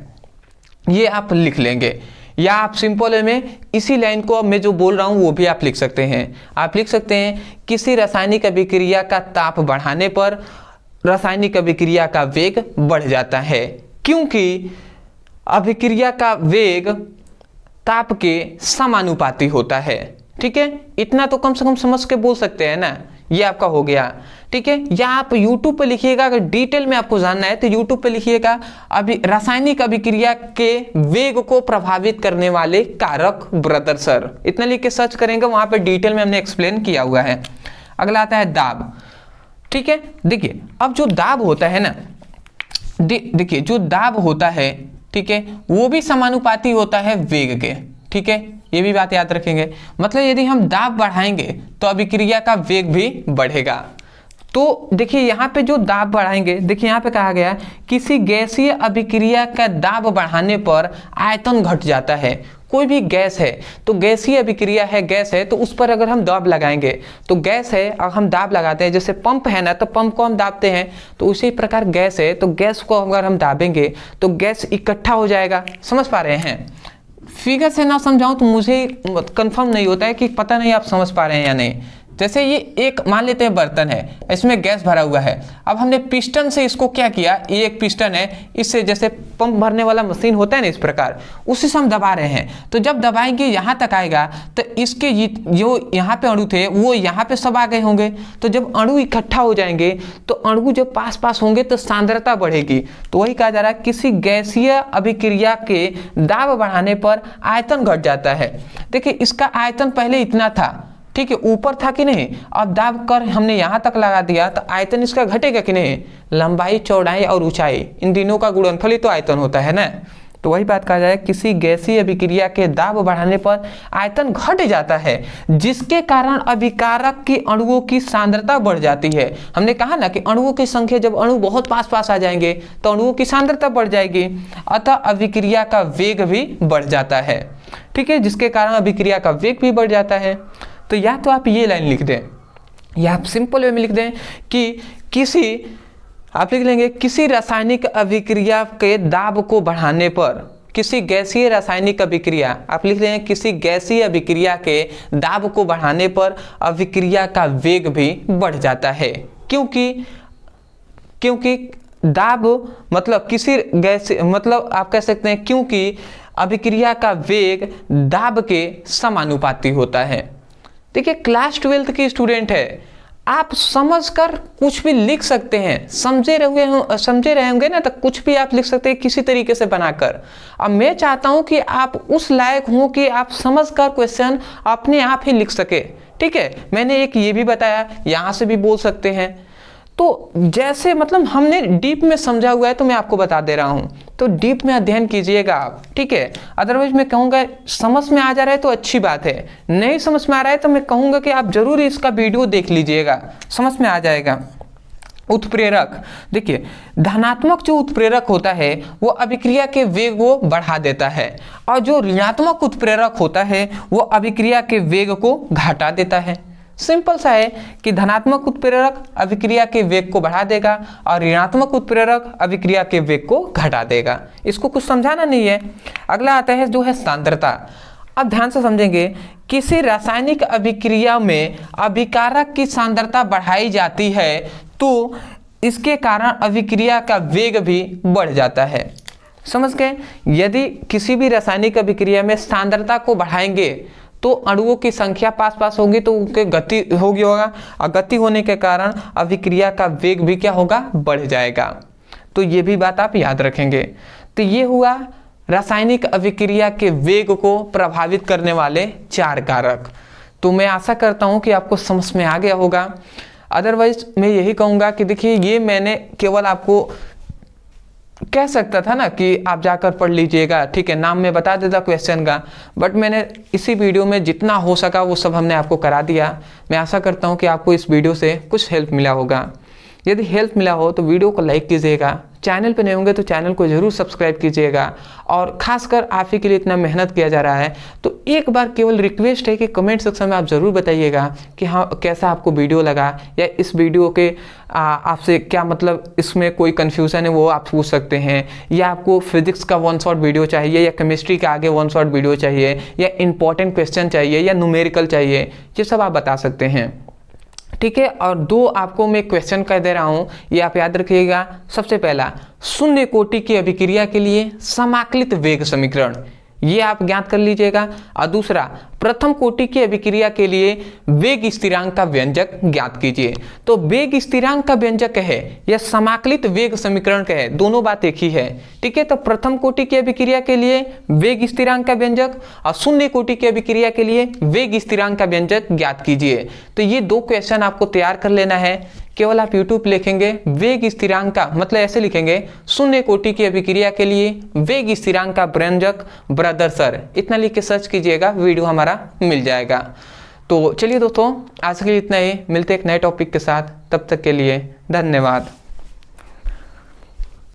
ये आप लिख लेंगे, या आप सिंपल में इसी लाइन को अब मैं जो बोल रहा हूं वो भी आप लिख सकते हैं। आप लिख सकते हैं किसी रासायनिक अभिक्रिया का ताप बढ़ाने पर रासायनिक अभिक्रिया का वेग बढ़ जाता है, क्योंकि अभिक्रिया का वेग ताप के समानुपाती होता है, ठीक है। इतना तो कम से कम समझ के बोल सकते हैं ना, ये आपका हो गया, ठीक है। या आप YouTube पे लिखिएगा, अगर डिटेल में आपको जानना है तो YouTube पे लिखिएगा अभी रासायनिक अभिक्रिया के वेग को प्रभावित करने वाले कारक ब्रदर सर, इतना लिख के सर्च करेंगे, वहां पे डिटेल में हमने एक्सप्लेन किया हुआ है। अगला आता है दाब, ठीक है। देखिए अब जो दाब होता है ना, देखिए जो दाब होता है, ठीक है, वो भी समानुपाती होता है वेग के, ठीक है, ये भी बात याद रखेंगे। मतलब यदि हम दाब बढ़ाएंगे तो अभिक्रिया का वेग भी बढ़ेगा। तो देखिए यहाँ पे जो दाब बढ़ाएंगे, देखिए यहाँ पे कहा गया किसी गैसीय अभिक्रिया का दाब बढ़ाने पर आयतन घट जाता है। कोई भी गैस है तो गैसीय अभिक्रिया है, गैस है तो उस पर अगर हम दाब लगाएंगे तो गैस है, अगर हम दाब लगाते हैं, जैसे पंप है ना, तो पंप को हम दाबते हैं, तो उसी प्रकार गैस है तो गैस को अगर हम दाबेंगे तो गैस इकट्ठा हो जाएगा। समझ पा रहे हैं, फिगर से ना समझाऊं तो मुझे कंफर्म नहीं होता है कि पता नहीं आप समझ पा रहे हैं या नहीं। जैसे ये एक मान लेते हैं बर्तन है, इसमें गैस भरा हुआ है, अब हमने पिस्टन से इसको क्या किया, ये एक पिस्टन है, इससे जैसे पंप भरने वाला मशीन होता है ना, इस प्रकार उसी से हम दबा रहे हैं। तो जब दबाएंगे यहाँ तक आएगा तो इसके जो यहाँ पे अणु थे वो यहाँ पे सब आ गए होंगे। तो जब अणु इकट्ठा हो जाएंगे तो अणु जब पास पास होंगे तो सांद्रता बढ़ेगी। तो वही कहा जा रहा है किसी गैसीय अभिक्रिया के दाब बढ़ाने पर आयतन घट जाता है। देखिए इसका आयतन पहले इतना था, ठीक है, ऊपर था कि नहीं, अब दाब कर हमने यहाँ तक लगा दिया तो आयतन इसका घटेगा कि नहीं। लंबाई, चौड़ाई और ऊंचाई, इन तीनों का गुणनफल ही तो आयतन होता है ना। तो वही बात कहा जाए किसी गैसीय अभिक्रिया के दाब बढ़ाने पर आयतन घट जाता है, जिसके कारण अभिकारक की अणुओं की सांद्रता बढ़ जाती है। हमने कहा ना कि अणुओं की संख्या, जब अणु बहुत पास पास आ जाएंगे तो अणुओं की सांद्रता बढ़ जाएगी, अतः अभिक्रिया का वेग भी बढ़ जाता है, ठीक है, जिसके कारण अभिक्रिया का वेग भी बढ़ जाता है। तो या तो आप ये लाइन लिख दें या आप सिंपल वे में लिख दें कि आप लिख लेंगे किसी रासायनिक अभिक्रिया के दाब को बढ़ाने पर, किसी गैसीय रासायनिक अभिक्रिया, आप लिख लेंगे किसी गैसीय अभिक्रिया के दाब को बढ़ाने पर अभिक्रिया का वेग भी बढ़ जाता है। क्योंकि दाब मतलब किसी गैस, मतलब आप कह सकते हैं क्योंकि अभिक्रिया का वेग दाब के समानुपाती होता है। देखिए क्लास 12th की स्टूडेंट है, आप समझकर कुछ भी लिख सकते हैं, समझे रहे होंगे ना, तो कुछ भी आप लिख सकते हैं किसी तरीके से बनाकर। अब मैं चाहता हूं कि आप उस लायक हो कि आप समझकर क्वेश्चन अपने आप ही लिख सके। ठीक है, मैंने एक ये भी बताया, यहां से भी बोल सकते हैं। तो जैसे मतलब हमने डीप में समझा हुआ है तो मैं आपको बता दे रहा हूं, तो डीप में अध्ययन कीजिएगा आप। ठीक है, अदरवाइज मैं कहूँगा समझ में आ जा रहा है तो अच्छी बात है, नहीं समझ में आ रहा है तो मैं कहूँगा कि आप जरूर इसका वीडियो देख लीजिएगा, समझ में आ जाएगा। उत्प्रेरक, देखिए धनात्मक जो उत्प्रेरक होता है वो अभिक्रिया के वेग को बढ़ा देता है, और जो ऋणात्मक उत्प्रेरक होता है वो अभिक्रिया के वेग को घटा देता है। सिंपल सा है कि धनात्मक उत्प्रेरक अभिक्रिया के वेग को बढ़ा देगा और ऋणात्मक उत्प्रेरक अभिक्रिया के वेग को घटा देगा। इसको कुछ समझाना नहीं है। अगला आता है जो है सांद्रता। अब ध्यान से समझेंगे, किसी रासायनिक अभिक्रिया में अभिकारक की सांद्रता बढ़ाई जाती है तो इसके कारण अभिक्रिया का वेग भी बढ़ जाता है। समझ गए? यदि किसी भी रासायनिक अभिक्रिया में सांद्रता को बढ़ाएंगे तो अणुओं की संख्या पास होगी तो उनके गति होगा, और गति होने के कारण अभिक्रिया का वेग भी क्या होगा, बढ़ जाएगा। तो ये भी बात आप याद रखेंगे। तो ये हुआ रासायनिक अभिक्रिया के वेग को प्रभावित करने वाले 4 कारक। तो मैं आशा करता हूँ कि आपको समझ में आ गया होगा। अदरवाइज मैं यही कहूँगा कि देखिए ये मैंने केवल आपको कह सकता था ना कि आप जाकर पढ़ लीजिएगा, ठीक है, नाम में बता देता क्वेश्चन का, बट मैंने इसी वीडियो में जितना हो सका वो सब हमने आपको करा दिया। मैं आशा करता हूँ कि आपको इस वीडियो से कुछ हेल्प मिला होगा। यदि हेल्प मिला हो तो वीडियो को लाइक कीजिएगा, चैनल पे नए होंगे तो चैनल को जरूर सब्सक्राइब कीजिएगा, और खासकर आप ही के लिए इतना मेहनत किया जा रहा है तो एक बार केवल रिक्वेस्ट है कि कमेंट सेक्शन में आप ज़रूर बताइएगा कि हाँ कैसा आपको वीडियो लगा, या इस वीडियो के आपसे क्या मतलब इसमें कोई कन्फ्यूज़न है वो आप पूछ सकते हैं, या आपको फिजिक्स का 1 शॉट वीडियो चाहिए, या केमिस्ट्री का आगे 1 शॉट वीडियो चाहिए, या इंपॉर्टेंट क्वेश्चन चाहिए, या न्यूमेरिकल चाहिए, ये सब आप बता सकते हैं। ठीक है, और 2 आपको मैं क्वेश्चन कह दे रहा हूं, ये आप याद रखिएगा। सबसे पहला, शून्य कोटि की अभिक्रिया के लिए समाकलित वेग समीकरण, ये आप ज्ञात कर लीजिएगा। और दूसरा, प्रथम कोटि की अभिक्रिया के लिए वेग स्थिरांक का व्यंजक ज्ञात कीजिए। तो वेग स्थिरांक का व्यंजक है या समाकलित वेग समीकरण का है, दोनों बात एक ही है। ठीक है, तो प्रथम कोटि की अभिक्रिया के लिए वेग स्थिरांक का व्यंजक और शून्य कोटि की अभिक्रिया के लिए वेग स्थिरांक का व्यंजक ज्ञात कीजिए। तो ये 2 क्वेश्चन आपको तैयार कर लेना है। केवल आप YouTube लिखेंगे वेग स्थिरांक का, मतलब ऐसे लिखेंगे शून्य कोटि की अभिक्रिया के लिए वेग स्थिरांक का व्यंजक ब्रदर सर, इतना लिख के सर्च कीजिएगा, वीडियो हमारा मिल जाएगा। तो चलिए दोस्तों, आज के लिए इतना ही, मिलते एक नए टॉपिक के साथ, तब तक के लिए धन्यवाद।